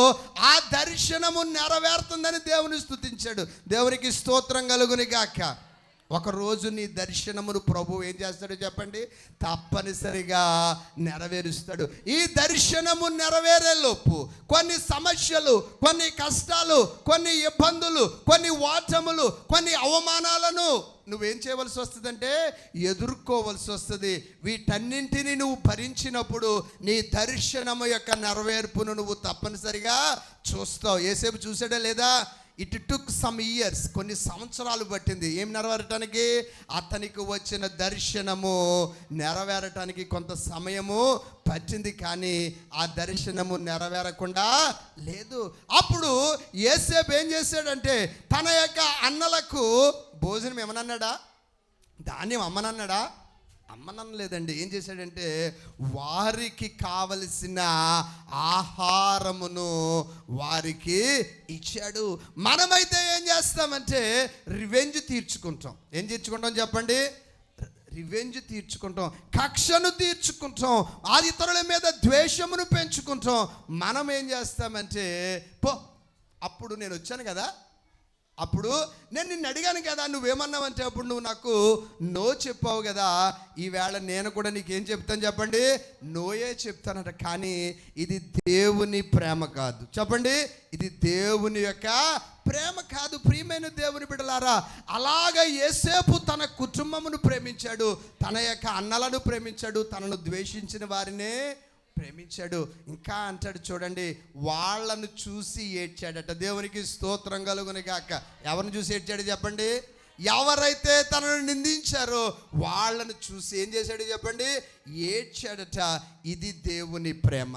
ఆ దర్శనము నెరవేరుతుందని దేవుని స్తుతించాడు. దేవునికి స్తోత్రం కలుగుని గాక. ఒకరోజు నీ దర్శనమును ప్రభువు ఏం చేస్తాడో చెప్పండి? తప్పనిసరిగా నెరవేరుస్తాడు. ఈ దర్శనము నెరవేరేలోపు కొన్ని సమస్యలు, కొన్ని కష్టాలు, కొన్ని ఇబ్బందులు, కొన్ని ఓటములు, కొన్ని అవమానాలను నువ్వేం చేయవలసి వస్తుందంటే ఎదుర్కోవలసి వస్తుంది. వీటన్నింటినీ నువ్వు భరించినప్పుడు నీ దర్శనము యొక్క నెరవేర్పును నువ్వు తప్పనిసరిగా చూస్తావు. యేసేపు చూసాడా లేదా? ఇట్ టుక్ సమ్ ఇయర్స్, కొన్ని సంవత్సరాలు పట్టింది. ఏం నెరవేరటానికి? అతనికి వచ్చిన దర్శనము నెరవేరటానికి కొంత సమయము పట్టింది, కానీ ఆ దర్శనము నెరవేరకుండా లేదు. అప్పుడు యేసేపు ఏం చేశాడంటే తన యొక్క అన్నలకు భోజనం ఏమనన్నాడా? ధాన్యం అమ్మనన్నాడా? అమ్మనలేదండి. ఏం చేశాడంటే వారికి కావలసిన ఆహారమును వారికి ఇచ్చాడు. మనమైతే ఏం చేస్తామంటే రివెంజ్ తీర్చుకుంటాం. ఏం తీర్చుకుంటాం చెప్పండి? రివెంజ్ తీర్చుకుంటాం, కక్షను తీర్చుకుంటాం, ఆ ఇతరుల మీద ద్వేషమును పెంచుకుంటాం. మనం ఏం చేస్తామంటే అప్పుడు నేను వచ్చాను కదా, అప్పుడు నేను నిన్ను అడిగాను కదా, నువ్వేమన్నావంటే అప్పుడు నువ్వు నాకు నో చెప్పావు కదా, ఈవేళ నేను కూడా నీకేం చెప్తాను చెప్పండి? నోయే చెప్తానట. కానీ ఇది దేవుని ప్రేమ కాదు. చెప్పండి, ఇది దేవుని యొక్క ప్రేమ కాదు ప్రియమైన దేవుని బిడ్డలారా. అలాగా యోసేపు తన కుటుంబమును ప్రేమించాడు, తన యొక్క అన్నలను ప్రేమించాడు, తనను ద్వేషించిన వారినే ప్రేమించాడు. ఇంకా అంటాడు చూడండి, వాళ్ళను చూసి ఏడ్చాడట. దేవునికి స్తోత్రం కలుగును గాక. ఎవరిని చూసి ఏడ్చాడు చెప్పండి? ఎవరైతే తనను నిందించారో వాళ్ళను చూసి ఏం చేశాడు చెప్పండి? ఏడ్చాడట. ఇది దేవుని ప్రేమ.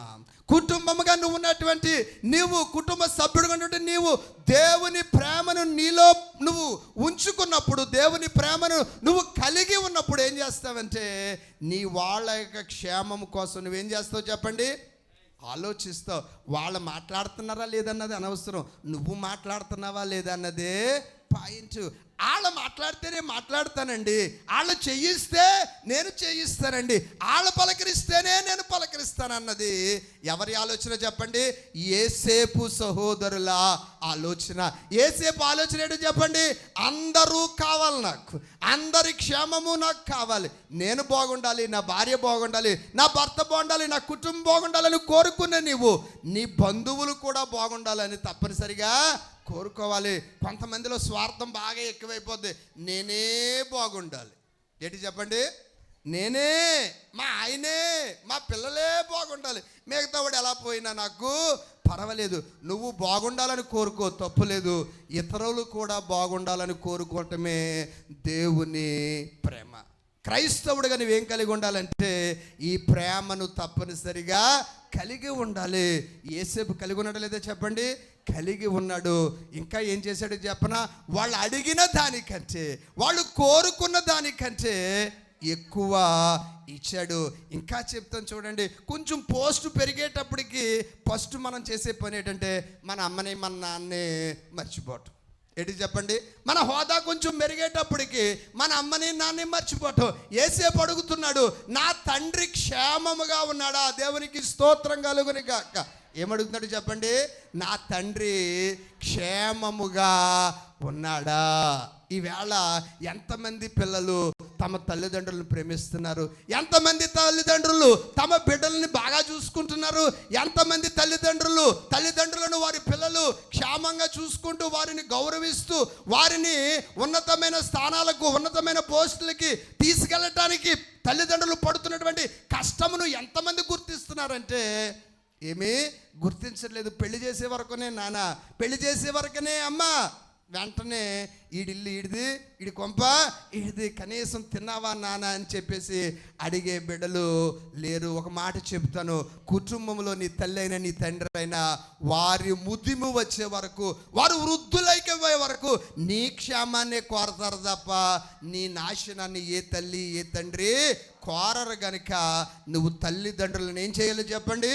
కుటుంబముగా నువ్వు ఉన్నటువంటి నీవు, కుటుంబ సభ్యుడుగా ఉన్నటువంటి నీవు దేవుని ప్రేమను నీలో నువ్వు ఉంచుకున్నప్పుడు, దేవుని ప్రేమను నువ్వు కలిగి ఉన్నప్పుడు ఏం చేస్తావంటే, నీ వాళ్ళ యొక్క క్షేమం కోసం నువ్వేం చేస్తావు చెప్పండి? ఆలోచిస్తావు. వాళ్ళు మాట్లాడుతున్నారా లేదన్నది అనవసరం, నువ్వు మాట్లాడుతున్నావా లేదన్నదే పాయింట్. వాళ్ళు మాట్లాడితేనే మాట్లాడతానండి, వాళ్ళు చేయిస్తే నేను చేయిస్తానండి, వాళ్ళు పలకరిస్తేనే నేను పలకరిస్తానన్నది ఎవరి ఆలోచన చెప్పండి? యోసేపు సహోదరుల ఆలోచన. యోసేపు ఆలోచన ఏంటో చెప్పండి? అందరూ కావాలి నాకు, అందరి క్షేమము నాకు కావాలి, నేను బాగుండాలి, నా భార్య బాగుండాలి, నా భర్త బాగుండాలి, నా కుటుంబం బాగుండాలని కోరుకునే నీవు నీ బంధువులు కూడా బాగుండాలని తప్పనిసరిగా కోరుకోవాలి. కొంతమందిలో స్వార్థం బాగా ఎక్కువైపోద్ది. నేనే బాగుండాలి. ఏంటి చెప్పండి? నేనే, మా ఆయనే, మా పిల్లలే బాగుండాలి, మిగతా వాడు ఎలా పోయినా నాకు పర్వాలేదు. నువ్వు బాగుండాలని కోరుకో, తప్పులేదు. ఇతరులు కూడా బాగుండాలని కోరుకోవటమే దేవుని ప్రేమ. క్రైస్తవుడిగా నువ్వేం కలిగి ఉండాలంటే ఈ ప్రేమను తప్పనిసరిగా కలిగి ఉండాలి. యేసేపు కలిగి ఉన్నాడో లేదో చెప్పండి? కలిగి ఉన్నాడు. ఇంకా ఏం చేశాడు చెప్పనా? వాళ్ళు అడిగిన దానికంటే, వాళ్ళు కోరుకున్న దానికంటే ఎక్కువ ఇచ్చాడు. ఇంకా చెప్తాను చూడండి. కొంచెం పోస్ట్ పెరిగేటప్పటికి ఫస్ట్ మనం చేసే పని ఏంటంటే, మన అమ్మని మన నాన్నే మర్చిపోవటం. ఏంటి చెప్పండి? మన హోదా కొంచెం మెరిగేటప్పటికి మన అమ్మని నాన్ని మర్చిపోవటం. యేసేపు అడుగుతున్నాడు, నా తండ్రి క్షేమముగా ఉన్నాడా? దేవునికి స్తోత్రం కలుగును గాక. ఏమడుగుతున్నాడు చెప్పండి? నా తండ్రి క్షేమముగా ఉన్నాడా? ఈవేళ ఎంతమంది పిల్లలు తమ తల్లిదండ్రులను ప్రేమిస్తున్నారు? ఎంతమంది తల్లిదండ్రులు తమ బిడ్డలని బాగా చూసుకుంటున్నారు? ఎంతమంది తల్లిదండ్రులను వారి పిల్లలు క్షేమంగా చూసుకుంటూ, వారిని గౌరవిస్తూ, వారిని ఉన్నతమైన స్థానాలకు, ఉన్నతమైన పోస్టులకి తీసుకెళ్ళటానికి తల్లిదండ్రులు పడుతున్నటువంటి కష్టమును ఎంతమంది గుర్తిస్తున్నారంటే ఏమీ గుర్తించట్లేదు. పెళ్లి చేసే వరకునే నాన్న, పెళ్లి చేసే వరకునే అమ్మ, వెంటనే ఈడిల్లు ఈడిది, ఈడి కొంప ఈడిది, కనీసం తిన్నావా నాన్న అని చెప్పేసి అడిగే బిడ్డలు లేరు. ఒక మాట చెప్తాను, కుటుంబంలో నీ తల్లి అయినా నీ తండ్రి అయినా వారి ముదిము వచ్చే వరకు, వారు వృద్ధులైపోయే వరకు నీ క్షేమాన్నే కోరతారు తప్ప నీ నాశనాన్ని ఏ తల్లి ఏ తండ్రి కోరరు. గనుక నువ్వు తల్లిదండ్రులను ఏం చేయాలో చెప్పండి?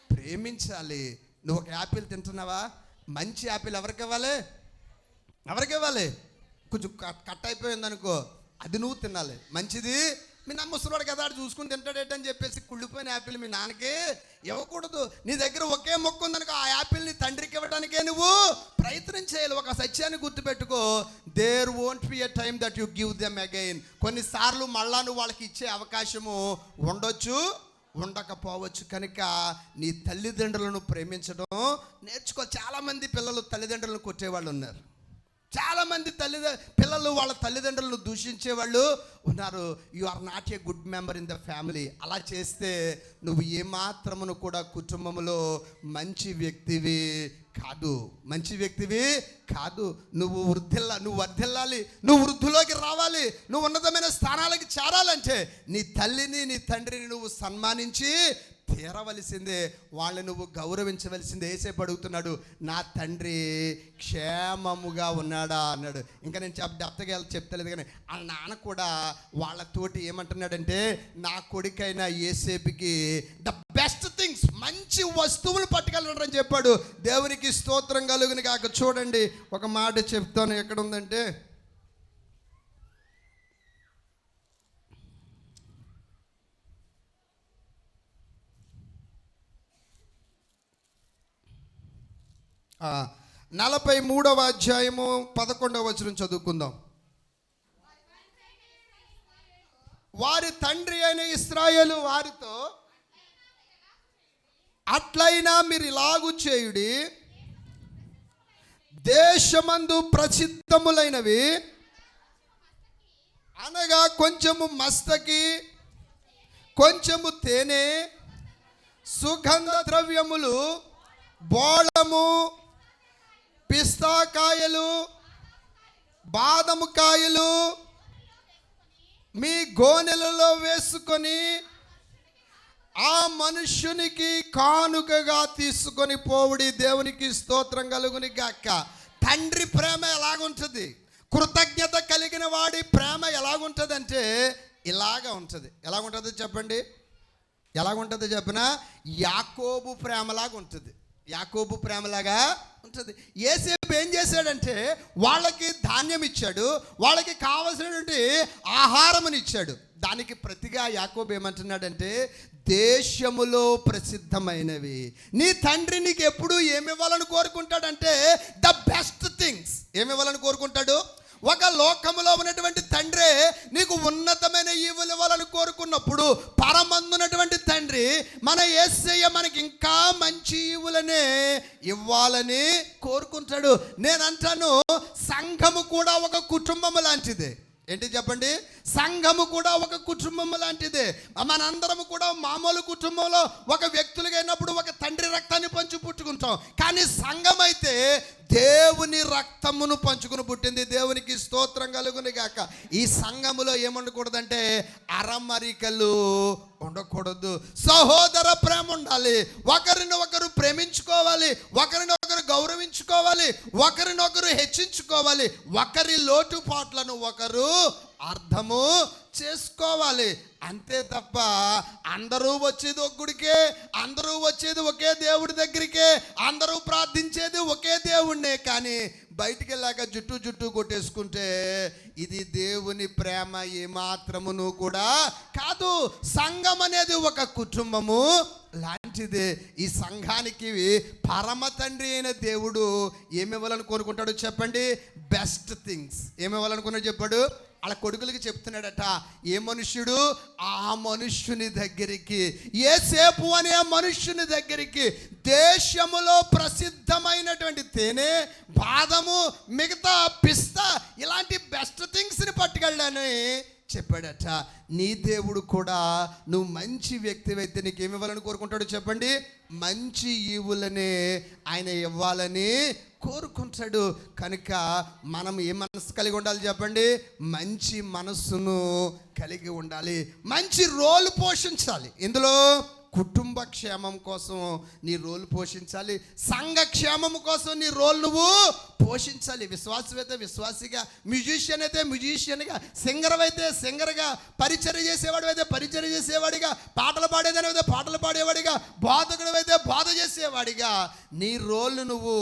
ప్రేమించాలి. నువ్వు ఒక యాపిల్ తింటున్నావా? మంచి యాపిల్ ఎవరికి ఇవ్వాలి? కొంచెం కట్ అయిపోయింది అనుకో, అది నువ్వు తినాలి. మంచిది మీ నాన్న ముసలివాడు కదా చూసుకుని తింటాడేటని చెప్పేసి కుళ్ళిపోయిన యాపిల్ మీ నాన్నకి ఇవ్వకూడదు. నీ దగ్గర ఒకే మొక్క ఉందనుకో, ఆ యాపిల్ని తండ్రికి ఇవ్వడానికే నువ్వు ప్రయత్నం చేయాలి. ఒక సత్యాన్ని గుర్తుపెట్టుకో, there won't be a time that you give them again. కొన్నిసార్లు మళ్ళా నువ్వు వాళ్ళకి ఇచ్చే అవకాశము ఉండొచ్చు, ఉండకపోవచ్చు. కనుక నీ తల్లిదండ్రులను ప్రేమించడం నేర్చుకో. చాలామంది పిల్లలు తల్లిదండ్రులను కొట్టేవాళ్ళు ఉన్నారు. చాలామంది పిల్లలు వాళ్ళ తల్లిదండ్రులను దూషించే వాళ్ళు ఉన్నారు. You are not a good member in the family. అలా చేస్తే నువ్వు ఏమాత్రమును కూడా కుటుంబంలో మంచి వ్యక్తివి కాదు. నువ్వు వర్ధిల్లాలి, నువ్వు వృద్ధిలోకి రావాలి, నువ్వు ఉన్నతమైన స్థానాలకి చేరాలంటే నీ తల్లిని నీ తండ్రిని నువ్వు సన్మానించి తీరవలసిందే, వాళ్ళని నువ్వు గౌరవించవలసిందే. యేసేపు అడుగుతున్నాడు, నా తండ్రి క్షేమముగా ఉన్నాడా అన్నాడు. ఇంకా నేను చెప్తలేదు కానీ వాళ్ళ నాన్న కూడా వాళ్ళతోటి ఏమంటున్నాడంటే, నా కొడుకైన యేసేపుకి ద బెస్ట్ థింగ్స్, మంచి వస్తువులు పట్టుకెళ్ళాడని చెప్పాడు. దేవునికి స్తోత్రం కలుగును కాక. చూడండి ఒక మాట చెప్తాను, ఎక్కడ ఉందంటే ఆ 43వ అధ్యాయము 11వ వచనం చదువుకుందాం. వారి తండ్రి అయిన ఇశ్రాయేలు వారితో, అట్లయినా మీరు ఇలాగు చేయుడి, దేశమందు ప్రసిద్ధములైనవి అనగా కొంచెము మస్తకి, కొంచెము తేనె, సుగంధ ద్రవ్యములు, బోళము, పిస్తాకాయలు, బాదము కాయలు మీ గోనెలలో వేసుకొని ఆ మనుష్యునికి కానుకగా తీసుకొని పోవుడి. దేవునికి స్తోత్రం కలుగుని గాక. తండ్రి ప్రేమ ఎలాగుంటుంది, కృతజ్ఞత కలిగిన వాడి ప్రేమ ఎలాగుంటుంది ఇలాగ ఉంటుంది. ఎలాగుంటుందో చెప్పండి, ఎలాగుంటుందో చెప్పిన యాకోబు ప్రేమలాగా ఉంటుంది. యాకోబు ప్రేమలాగా ఉంటుంది. యేసేపు ఏం చేశాడంటే వాళ్ళకి ధాన్యం ఇచ్చాడు, వాళ్ళకి కావలసినటువంటి ఆహారముని ఇచ్చాడు. దానికి ప్రతిగా యాకోబు ఏమంటున్నాడంటే, దేశములో ప్రసిద్ధమైనవి నీ తండ్రి నీకు ఎప్పుడు ఏమి ఇవ్వాలని కోరుకుంటాడంటే ద బెస్ట్ థింగ్స్. ఏమి ఇవ్వాలని కోరుకుంటాడు? ఒక లోకములో ఉన్నటువంటి తండ్రి నీకు ఉన్నతమైన ఈవులు ఇవ్వాలని కోరుకున్నప్పుడు పరమందున్నటువంటి తండ్రి మన యేసయ్య మనకి ఇంకా మంచి ఈవులనే ఇవ్వాలని కోరుకుంటాడు. నేను అంటాను, సంఘము కూడా ఒక కుటుంబం లాంటిదే. ఏంటి చెప్పండి? సంఘము కూడా ఒక కుటుంబం లాంటిదే. మనందరము కూడా మామూలు కుటుంబంలో ఒక వ్యక్తులుగా అయినప్పుడు ఒక తండ్రి రక్తాన్ని పంచి పుట్టుకుంటాం. కానీ సంఘం అయితే దేవుని రక్తమును పంచుకుని పుట్టింది. దేవునికి స్తోత్రం కలుగుని గాక. ఈ సంఘములో ఏముండకూడదంటే అరమరికలు ఉండకూడదు. సహోదర ప్రేమ ఉండాలి. ఒకరిని ఒకరు ప్రేమించుకోవాలి, ఒకరిని ఒకరు గౌరవించుకోవాలి, ఒకరినొకరు హెచ్చించుకోవాలి, ఒకరి లోటుపాట్లను ఒకరు అర్థము చేసుకోవాలి. అంతే తప్ప అందరూ వచ్చేది ఒక గుడికే, అందరూ వచ్చేది ఒకే దేవుడి దగ్గరికే, అందరూ ప్రార్థించేది ఒకే దేవుడినే, కానీ బయటికి వెళ్ళాక జుట్టు కొట్టేసుకుంటే ఇది దేవుని ప్రేమ ఏమాత్రమును కూడా కాదు. సంఘం అనేది ఒక కుటుంబము లాంటిదే. ఈ సంఘానికి పరమ తండ్రి అయిన దేవుడు ఏమి ఇవ్వాలని కోరుకుంటాడు చెప్పండి? Best things. ఏమి ఇవ్వాలనుకున్నాడు చెప్పాడు? వాళ్ళ కొడుకులకి చెప్తున్నాడట, ఏ మనుష్యుడు ఆ మనుష్యుని దగ్గరికి, యేసేపు అనే మనుష్యుని దగ్గరికి దేశములో ప్రసిద్ధమైనటువంటి తేనె, బాదము, మిగతా పిస్తా ఇలాంటి బెస్ట్ థింగ్స్ని పట్టుకెళ్ళాలని చెప్పాడట. నీ దేవుడు కూడా నువ్వు మంచి వ్యక్తివైతే నీకు ఏమి ఇవ్వాలని కోరుకుంటాడు చెప్పండి? మంచి ఈవులనే ఆయన ఇవ్వాలని కోరుకుంటాడు. కనుక మనం ఏ మనసు కలిగి ఉండాలి చెప్పండి? మంచి మనస్సును కలిగి ఉండాలి. మంచి రోల్ పోషించాలి. ఇందులో కుటుంబ క్షేమం కోసం నీ రోల్ పోషించాలి, సంఘ క్షేమం కోసం నీ రోల్ నువ్వు పోషించాలి. విశ్వాసం అయితే విశ్వాసిగా, మ్యూజిషియన్ అయితే మ్యూజిషియన్గా, సింగర్ అయితే సింగర్గా, పరిచర్య చేసేవాడు అయితే పరిచర్య చేసేవాడిగా, పాటలు పాడేదాని అయితే పాటలు పాడేవాడిగా, బోధకుడు అయితే బోధ చేసేవాడిగా నీ రోల్ నువ్వు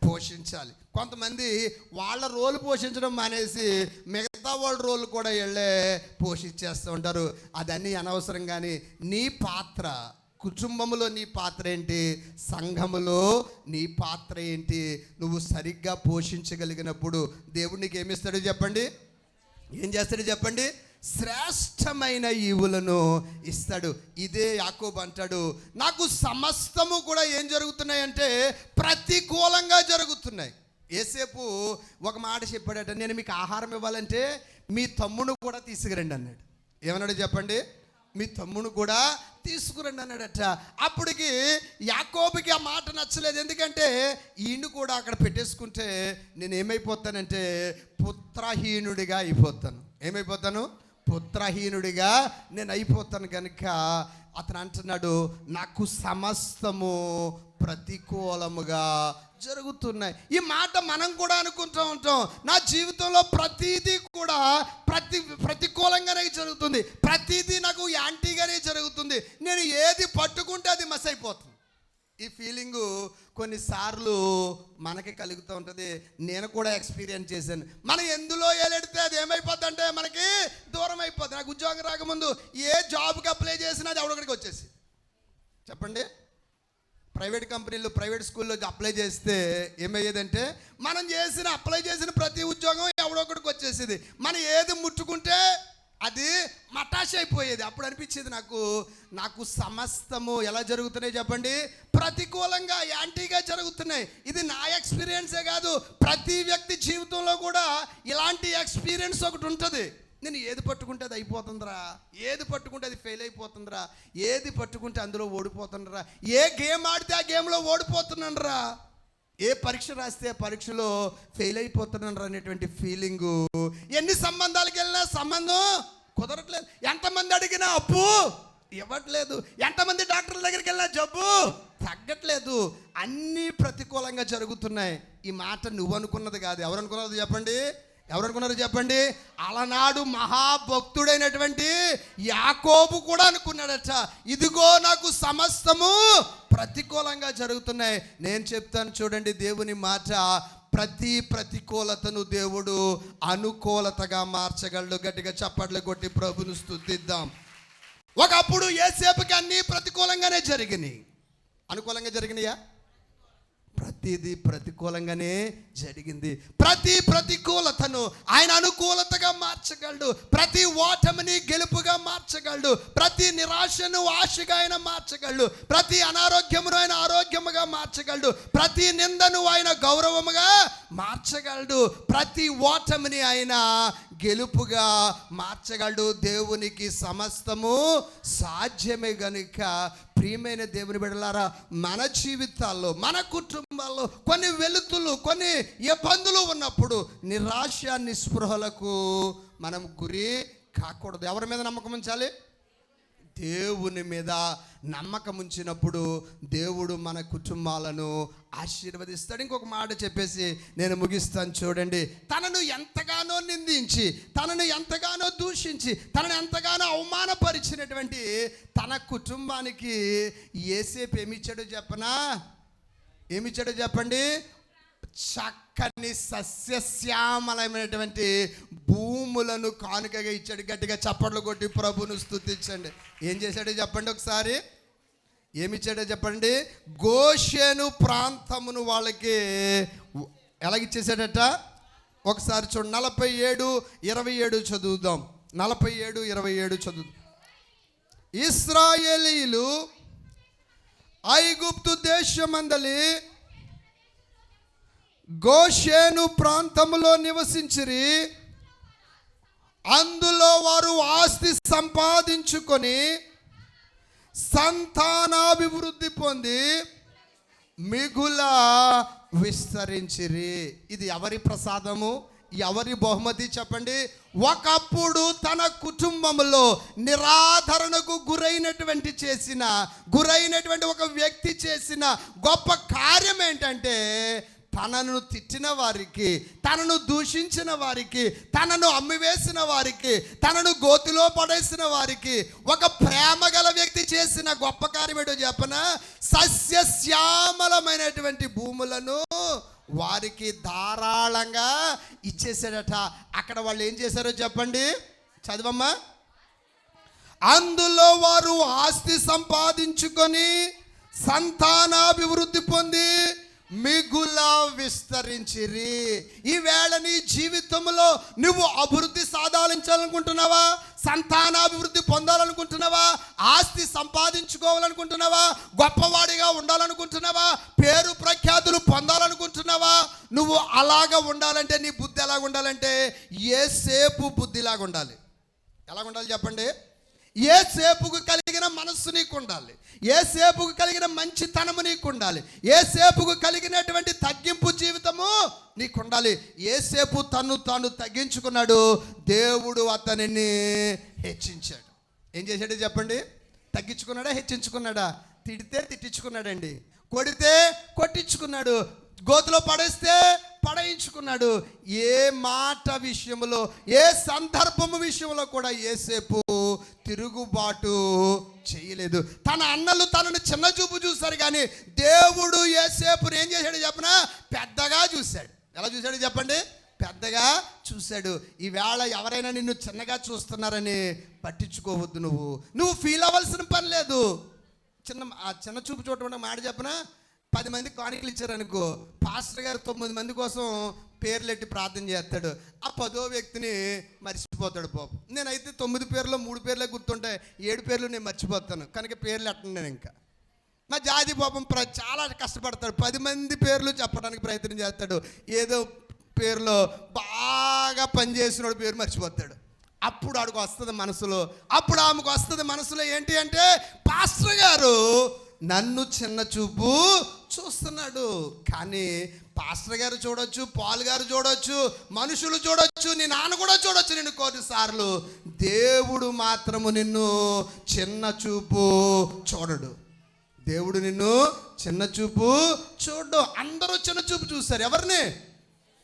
పోషించాలి. కొంతమంది వాళ్ళ రోల్ పోషించడం మానేసి మిగతా వాళ్ళ రోల్ కూడా వెళ్ళే పోషించేస్తూ ఉంటారు. అదన్నీ అనవసరం. కానీ నీ పాత్ర, కుటుంబంలో నీ పాత్ర ఏంటి, సంఘములో నీ పాత్ర ఏంటి, నువ్వు సరిగ్గా పోషించగలిగినప్పుడు దేవుడు నీకు ఏమిస్తాడో చెప్పండి? ఏం చేస్తాడో చెప్పండి? శ్రేష్టమైన ఈవులను ఇస్తాడు. ఇదే యాకోబు అంటాడు, నాకు సమస్తము కూడా ఏం జరుగుతున్నాయంటే ప్రతికూలంగా జరుగుతున్నాయి. యేసేపు ఒక మాట చెప్పాడట, నేను మీకు ఆహారం ఇవ్వాలంటే మీ తమ్ముడు కూడా తీసుకురండి అన్నాడు. ఏమన్నాడు చెప్పండి? మీ తమ్ముడు కూడా తీసుకురండి అన్నాడట. అప్పటికి యాకోబుకి ఆ మాట నచ్చలేదు. ఎందుకంటే ఈయన కూడా అక్కడ పెట్టేసుకుంటే నేను ఏమైపోతానంటే పుత్రహీనుడిగా అయిపోతాను. ఏమైపోతాను? పుత్రహీనుడిగా నేను అయిపోతాను. కనుక అతను అంటున్నాడు, నాకు సమస్తము ప్రతికూలముగా జరుగుతున్నాయి. ఈ మాట మనం కూడా అనుకుంటూ ఉంటాం. నా జీవితంలో ప్రతిదీ కూడా ప్రతికూలంగానే జరుగుతుంది, ప్రతిదీ నాకు యాంటీగానే జరుగుతుంది, నేను ఏది పట్టుకుంటే అది మస్ అయిపోతుంది. ఈ ఫీలింగు కొన్నిసార్లు మనకి కలుగుతూ ఉంటుంది. నేను కూడా ఎక్స్పీరియన్స్ చేశాను. మనం ఎందులో ఏలెడితే అది ఏమైపోద్ది అంటే మనకి దూరం అయిపోద్ది. నాకు ఉద్యోగం రాకముందు ఏ జాబ్కి అప్లై చేసినా అది ఎవడొక్కడికి వచ్చేసి చెప్పండి. ప్రైవేట్ కంపెనీలు, ప్రైవేట్ స్కూల్లో అప్లై చేస్తే ఏమయ్యేదంటే మనం అప్లై చేసిన ప్రతి ఉద్యోగం ఎవడొక్కడికి వచ్చేసేది. మనం ఏది ముట్టుకుంటే అది మటాష్ అయిపోయేది. అప్పుడు అనిపించేది నాకు సమస్తము ఎలా జరుగుతున్నాయి చెప్పండి, ప్రతికూలంగా, యాంటీగా జరుగుతున్నాయి. ఇది నా ఎక్స్పీరియన్సే కాదు, ప్రతి వ్యక్తి జీవితంలో కూడా ఇలాంటి ఎక్స్పీరియన్స్ ఒకటి ఉంటుంది. నేను ఏది పట్టుకుంటే అది అయిపోతుందిరా, ఏది పట్టుకుంటే అది ఫెయిల్ అయిపోతుందిరా, ఏది పట్టుకుంటే అందులో ఓడిపోతుండ్రా, ఏ గేమ్ ఆడితే ఆ గేమ్లో ఓడిపోతున్నానురా, ఏ పరీక్ష రాస్తే పరీక్షలో ఫెయిల్ అయిపోతున్నాను అనేటువంటి ఫీలింగు. ఎన్ని సంబంధాలకు వెళ్ళినా సంబంధం కుదరట్లేదు, ఎంతమంది అడిగినా అప్పు ఇవ్వట్లేదు, ఎంతమంది డాక్టర్ల దగ్గరికి వెళ్ళినా జబ్బు తగ్గట్లేదు, అన్నీ ప్రతికూలంగా జరుగుతున్నాయి. ఈ మాట నువ్వు అనుకున్నది కాదు, ఎవరు అనుకున్నది చెప్పండి, ఎవరు అనుకున్నారు చెప్పండి? అలనాడు మహాభక్తుడైనటువంటి యాకోబు కూడా అనుకున్నాడట, ఇదిగో నాకు సమస్తము ప్రతికూలంగా జరుగుతున్నాయి. నేను చెప్తాను చూడండి, దేవుని మాట, ప్రతి ప్రతికూలతను దేవుడు అనుకూలతగా మార్చగలడు. గట్టిగా చప్పట్లు కొట్టి ప్రభును స్తుతిద్దాం. ఒకప్పుడు యేసేపుకి అన్నీ ప్రతికూలంగానే జరిగినాయి. అనుకూలంగా జరిగినాయా? ప్రతిదీ ప్రతికూలంగానే జరిగింది. ప్రతి ప్రతికూలతను ఆయన అనుకూలతగా మార్చగలడు. ప్రతి ఓటమిని గెలుపుగా మార్చగలడు. ప్రతి నిరాశను ఆశగా ఆయన మార్చగలడు. ప్రతి అనారోగ్యమును ఆయన ఆరోగ్యముగా మార్చగలడు. ప్రతి నిందను ఆయన గౌరవముగా మార్చగలడు. ప్రతి ఓటమిని ఆయన గెలుపుగా మార్చగలడు. దేవునికి సమస్తము సాధ్యమే గనుక ప్రియమైన దేవుని బిడ్డలారా, మన జీవితాల్లో, మన కుటుంబాల్లో కొన్ని వెలుతులు, కొన్ని ఇబ్బందులు ఉన్నప్పుడు నిరాశ నిస్పృహలకు మనం గురి కాకూడదు. ఎవరి మీద నమ్మకం ఉంచాలి? దేవుని మీద నమ్మకం ఉంచినప్పుడు దేవుడు మన కుటుంబాలను ఆశీర్వదిస్తాడు. ఇంకొక మాట చెప్పేసి నేను ముగిస్తాను చూడండి. తనను ఎంతగానో నిందించి, తనను ఎంతగానో దూషించి, తనను ఎంతగానో అవమానపరిచినటువంటి తన కుటుంబానికి యేసేపు ఏమిచ్చాడో చెప్పనా? ఏమిచ్చాడో చెప్పండి? చక్కని సస్యశ్యామలమైనటువంటి భూములను కానుకగా ఇచ్చాడు. గట్టిగా చప్పట్లు కొట్టి ప్రభును స్తుతించండి. ఏం చేశాడో చెప్పండి ఒకసారి. ఏమిచ్చాడో చెప్పండి? గోషేను ప్రాంతమును వాళ్ళకి ఎలాగిచ్చేసాడట? ఒకసారి చూడండి, 47:27 చదువుదాం. 47:27 చదువుదాం. ఇశ్రాయేలీయులు ఐగుప్తు దేశమందలి గోషేను ప్రాంతములో నివసించిరి. అందులో వారు ఆస్తి సంపాదించుకొని సంతానాభివృద్ధి పొంది మిగుల విస్తరించిరి. ఇది ఎవరి ప్రసాదము, ఎవరి బహుమతి చెప్పండి? ఒకప్పుడు తన కుటుంబంలో నిరాధరణకు గురైనటువంటి ఒక వ్యక్తి చేసిన గొప్ప కార్యం ఏంటంటే, తనను తిట్టిన వారికి, తనను దూషించిన వారికి, తనను అమ్మివేసిన వారికి, తనను గోతిలో పడేసిన వారికి ఒక ప్రేమ గల వ్యక్తి చేసిన గొప్ప కార్యం ఏంటో చెప్పనా? సస్యశ్యామలమైనటువంటి భూములను వారికి ధారాళంగా ఇచ్చేసాడట. అక్కడ వాళ్ళు ఏం చేశారో చెప్పండి, చదవమ్మా. అందులో వారు ఆస్తి సంపాదించుకొని సంతానాభివృద్ధి పొంది మిగుల విస్తరించిరి. ఈవేళ నీ జీవితంలో నువ్వు అభివృద్ధి సాధించాలనుకుంటున్నావా? సంతానాభివృద్ధి పొందాలనుకుంటున్నావా? ఆస్తి సంపాదించుకోవాలనుకుంటున్నావా? గొప్పవాడిగా ఉండాలనుకుంటున్నావా? పేరు ప్రఖ్యాతులు పొందాలనుకుంటున్నావా? నువ్వు అలాగా ఉండాలంటే నీ బుద్ధి ఎలాగ ఉండాలంటే యేసేపు బుద్ధిలాగా ఉండాలి. ఎలాగ ఉండాలి చెప్పండి? యేసేపుకు కలిగిన మనస్సు నీకు ఉండాలి. యేసేపుకు కలిగిన మంచితనము నీకు ఉండాలి. యేసేపుకు కలిగినటువంటి తగ్గింపు జీవితము నీకు ఉండాలి. యేసేపు తాను తగ్గించుకున్నాడు, దేవుడు అతనిని హెచ్చించాడు. ఏం చేశాడు చెప్పండి? తగ్గించుకున్నాడా, హెచ్చించుకున్నాడా? తిడితే తిట్టించుకున్నాడండి, కొడితే కొట్టించుకున్నాడు, గోతులో పడేస్తే పడయించుకున్నాడు. ఏ మాట విషయంలో, ఏ సందర్భము విషయంలో కూడా యేసేపు తిరుగుబాటు చేయలేదు. తన అన్నలు తనను చిన్న చూపు చూశారు, కానీ దేవుడు యేసేపుని ఏం చేశాడు చెప్పనా? పెద్దగా చూశాడు. ఎలా చూశాడు చెప్పండి? పెద్దగా చూశాడు. ఈవేళ ఎవరైనా నిన్ను చిన్నగా చూస్తున్నారని పట్టించుకోవద్దు. నువ్వు ఫీల్ అవ్వాల్సిన పని లేదు. చిన్న చూపు చూడటం మాట చెప్పనా? 10 మంది కానుకలు ఇచ్చారనుకో, పాస్టర్ గారు 9 మంది కోసం పేర్లెట్టి ప్రార్థన చేస్తాడు. ఆ 10వ వ్యక్తిని మర్చిపోతాడు పాపం. నేనైతే 9 పేర్లో 3 పేర్లే గుర్తుంటాయి, 7 పేర్లు నేను మర్చిపోతాను. కనుక పేర్లు ఎట్టను నేను. ఇంకా మా జాతి పాపం చాలా కష్టపడతాడు, 10 మంది పేర్లు చెప్పడానికి ప్రయత్నం చేస్తాడు. ఏదో పేరులో బాగా పనిచేసినోడు పేరు మర్చిపోతాడు. అప్పుడు ఆడికి వస్తుంది మనసులో, అప్పుడు ఆమెకు వస్తుంది మనసులో ఏంటి అంటే, పాస్టర్ గారు నన్ను చిన్న చూపు చూస్తున్నాడు. కానీ పాస్టర్ గారు చూడొచ్చు, పాల్ గారు చూడొచ్చు, మనుషులు చూడొచ్చు, నీ నాన్న కూడా చూడొచ్చు నిన్ను కొన్నిసార్లు. దేవుడు మాత్రము నిన్ను చిన్న చూపు చూడడు. దేవుడు నిన్ను చిన్న చూపు చూడు. అందరూ చిన్న చూపు చూస్తారు. ఎవరిని?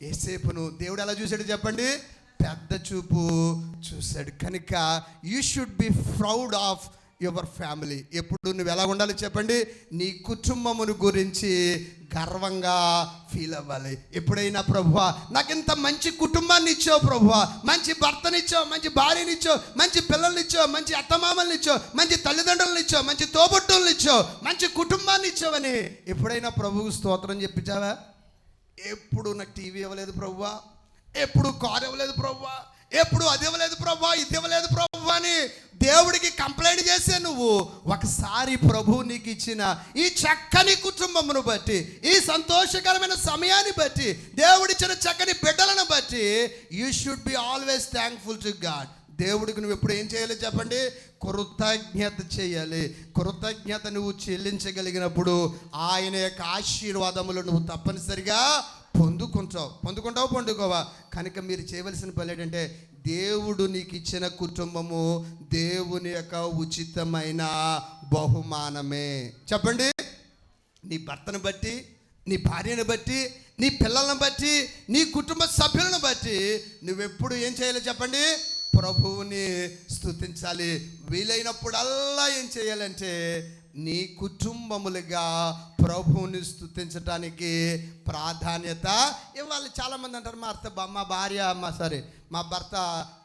యేసేపును. దేవుడు ఎలా చూశాడు చెప్పండి? పెద్ద చూపు చూశాడు. కనుక you should be proud of your family. ఎప్పుడు నువ్వు ఎలా ఉండాలి చెప్పండి? నీ కుటుంబమును గురించి గర్వంగా ఫీల్ అవ్వాలి. ఎప్పుడైనా ప్రభువా నాకు ఇంత మంచి కుటుంబాన్ని ఇచ్చావు, ప్రభువా మంచి భర్తనిచ్చావు, మంచి భార్యనిచ్చావు, మంచి పిల్లల్ని ఇచ్చావు, మంచి అత్తమామల్ని ఇచ్చావు, మంచి తల్లిదండ్రులను ఇచ్చావు, మంచి తోబుట్టువులను ఇచ్చావు, మంచి కుటుంబాన్ని ఇచ్చావని ఎప్పుడైనా ప్రభువుకు స్తోత్రం చెప్పించావా? ఎప్పుడు నాకు టీవీ ఇవ్వలేదు ప్రభువా, ఎప్పుడు కారు ఇవ్వలేదు ప్రభువా, ఎప్పుడు అది ఇవ్వలేదు ప్రభువా, ఇది ఇవ్వలేదు ప్రభువా అని దేవుడికి కంప్లైంట్ చేసే నువ్వు ఒకసారి ప్రభువు నీకు ఇచ్చిన ఈ చక్కని కుటుంబమును బట్టి, ఈ సంతోషకరమైన సమయాన్ని బట్టి, దేవుడిచ్చిన చక్కని బిడ్డలను బట్టి you should be always thankful to God. దేవుడికి నువ్వు ఎప్పుడు ఏం చేయాలి చెప్పండి? కృతజ్ఞత చేయాలి. కృతజ్ఞత నువ్వు చెల్లించగలిగినప్పుడు ఆయన యొక్క ఆశీర్వాదములు నువ్వు తప్పనిసరిగా పొందుకోవా. కనుక మీరు చేయవలసిన పని ఏంటంటే, దేవుడు నీకు ఇచ్చిన కుటుంబము దేవుని యొక్క ఉచితమైన బహుమానమే. చెప్పండి. నీ భర్తను బట్టి, నీ భార్యను బట్టి, నీ పిల్లలను బట్టి, నీ కుటుంబ సభ్యులను బట్టి నువ్వెప్పుడు ఏం చేయాలి చెప్పండి? ప్రభువుని స్తుతించాలి. వీలైనప్పుడల్లా ఏం చేయాలంటే, నీ కుటుంబములుగా ప్రభువుని స్తుతించడానికి ప్రాధాన్యత ఇవ్వాలి. చాలామంది అంటారు, మా భర్త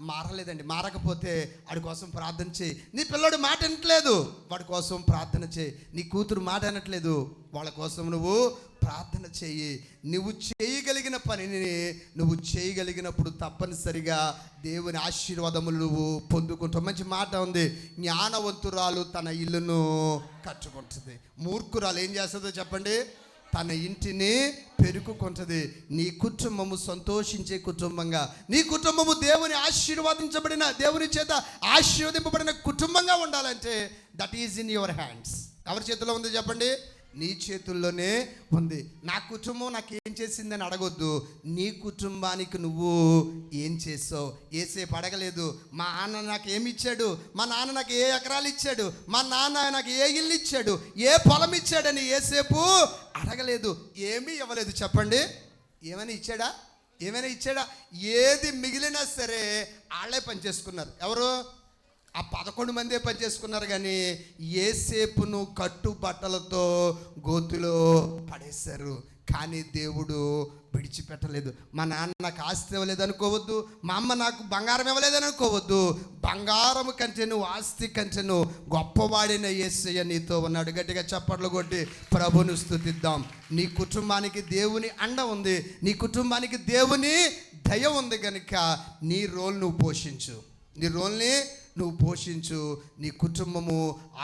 మారలేదండి, మారకపోతే వాడి కోసం ప్రార్థన చేయి. నీ పిల్లడు మాట వినట్లేదు, వాడి కోసం ప్రార్థన చేయి. నీ కూతురు మాట అనట్లేదు, వాళ్ళ కోసం నువ్వు ప్రార్థన చేయి. నువ్వు చేయగలిగిన పనిని నువ్వు చేయగలిగినప్పుడు తప్పనిసరిగా దేవుని ఆశీర్వాదములు నువ్వు పొందుకుంటావు. మంచి మాట ఉంది, జ్ఞానవంతురాలు తన ఇల్లును కట్టుకుంటుంది, మూర్ఖురాలు ఏం చేస్తుందో చెప్పండి? తన ఇంటిని పెరుకుకుంటుంది. నీ కుటుంబము సంతోషించే కుటుంబంగా, నీ కుటుంబము దేవుని ఆశీర్వాదించబడిన, దేవుని చేత ఆశీర్వదింపబడిన కుటుంబంగా ఉండాలంటే that is in your hands. ఎవరి చేతిలో ఉంది చెప్పండి? నీ చేతుల్లోనే ఉంది. నా కుటుంబం నాకు ఏం చేసిందని అడగొద్దు. నీ కుటుంబానికి నువ్వు ఏం చేసావు? ఏసేపు అడగలేదు, మా నాన్న నాకు ఏమి ఇచ్చాడు, మా నాన్న నాకు ఏ ఎకరాలు ఇచ్చాడు, మా నాన్న నాకు ఏ ఇల్లు ఇచ్చాడు, ఏ పొలం ఇచ్చాడని ఏసేపు అడగలేదు. ఏమీ ఇవ్వలేదు. చెప్పండి, ఏమైనా ఇచ్చాడా? ఏది మిగిలినా సరే వాళ్ళే పనిచేసుకున్నారు. ఎవరు? ఆ 11 మందే పనిచేసుకున్నారు. కానీ యేసేపును కట్టుబట్టలతో గోతులో పడేశారు. కానీ దేవుడు విడిచిపెట్టలేదు. మా నాన్న నాకు ఆస్తి ఇవ్వలేదు అనుకోవద్దు, మా అమ్మ నాకు బంగారం ఇవ్వలేదని అనుకోవద్దు. బంగారం కంటేను, ఆస్తి కంటేను గొప్పవాడైన యేసయ్య నీతో ఉన్నాడు. గట్టిగా చప్పట్లు కొట్టి ప్రభుని స్తుతిద్దాం. నీ కుటుంబానికి దేవుని అండ ఉంది, నీ కుటుంబానికి దేవుని దయ ఉంది. కనుక నీ రోల్ నువ్వు పోషించు, నీ కుటుంబము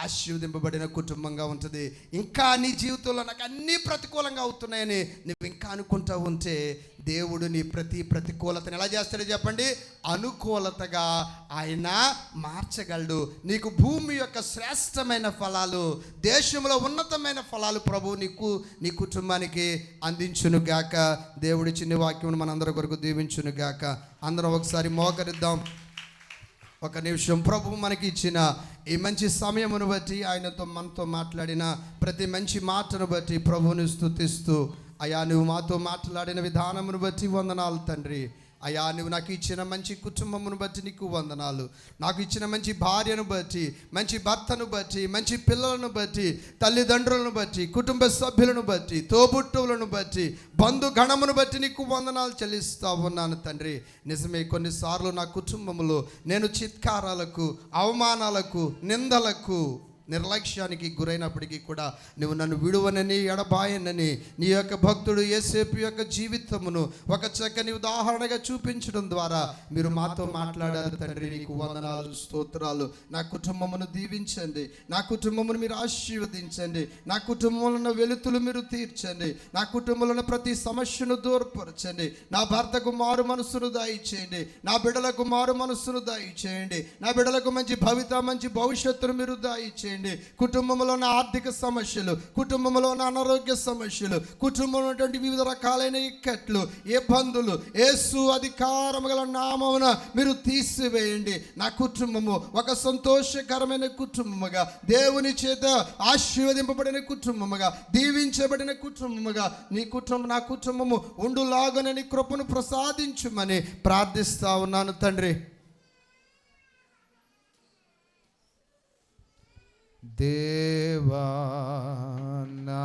ఆశీర్వదింపబడిన కుటుంబంగా ఉంటుంది. ఇంకా నీ జీవితంలో నాకు అన్నీ ప్రతికూలంగా అవుతున్నాయని నువ్వు ఇంకా అనుకుంటూ ఉంటే దేవుడు నీ ప్రతి ప్రతికూలతను ఎలా చేస్తాడో చెప్పండి? అనుకూలతగా ఆయన మార్చగలడు. నీకు భూమి యొక్క శ్రేష్టమైన ఫలాలు, దేశంలో ఉన్నతమైన ఫలాలు ప్రభు నీ కుటుంబానికి అందించునుగాక. దేవుడి చిన్న వాక్యం మనందరి కొరకు దీవించునుగాక. అందరం ఒకసారి మోకరిద్దాం. ఒక నిమిషం. ప్రభు మనకి ఇచ్చిన ఈ మంచి సమయమును బట్టి, ఆయనతో మనతో మాట్లాడిన ప్రతి మంచి మాటను బట్టి ప్రభువుని స్తుతిస్తూ, అయ్యా నువ్వు మాతో మాట్లాడిన విధానమును బట్టి వందనాలు తండ్రి. అయ్యా నువ్వు నాకు ఇచ్చిన మంచి కుటుంబమును బట్టి నీకు వందనాలు. నాకు ఇచ్చిన మంచి భార్యను బట్టి, మంచి భర్తను బట్టి, మంచి పిల్లలను బట్టి, తల్లిదండ్రులను బట్టి, కుటుంబ సభ్యులను బట్టి, తోబుట్టువులను బట్టి, బంధుగణమును బట్టి నీకు వందనాలు చెల్లిస్తా ఉన్నాను తండ్రి. నిజమే, కొన్నిసార్లు నా కుటుంబంలో నేను చిత్కారాలకు, అవమానాలకు, నిందలకు నిర్లక్ష్యానికి గురైనప్పటికీ కూడా నువ్వు నన్ను విడువనని ఎడబాయనని నీ యొక్క భక్తుడు యేసేపు యొక్క జీవితమును ఒక చక్కని ఉదాహరణగా చూపించడం ద్వారా మీరు మాతో మాట్లాడారు తండ్రి. నీకు వందనాలు, స్తోత్రాలు. నా కుటుంబమును దీవించండి, నా కుటుంబమును మీరు ఆశీర్వదించండి, నా కుటుంబంలో ఉన్న వెలుతులు మీరు తీర్చండి, నా కుటుంబంలో ఉన్న ప్రతి సమస్యను దూరపరచండి. నా భర్తకు మారు మనసును దయచేయండి, నా బిడ్డలకు మారు మనసును దయచేయండి, నా బిడ్డలకు మంచి భవిత మంచి భవిష్యత్తును మీరు దయచేయండి. కుటుంబంలో ఉన్న ఆర్థిక సమస్యలు, కుటుంబంలో ఉన్న అనారోగ్య సమస్యలు, కుటుంబంలో ఉన్నటువంటి వివిధ రకాలైన ఇక్కట్లు, ఇబ్బందులు యేసు అధికారము గల నామమున మీరు తీసివేయండి. నా కుటుంబము ఒక సంతోషకరమైన కుటుంబముగా, దేవుని చేత ఆశీర్వదింపబడిన కుటుంబముగా, దీవించబడిన కుటుంబముగా నా కుటుంబము ఉండులాగనని కృపను ప్రసాదించుమని ప్రార్థిస్తా ఉన్నాను తండ్రి. దేవా నా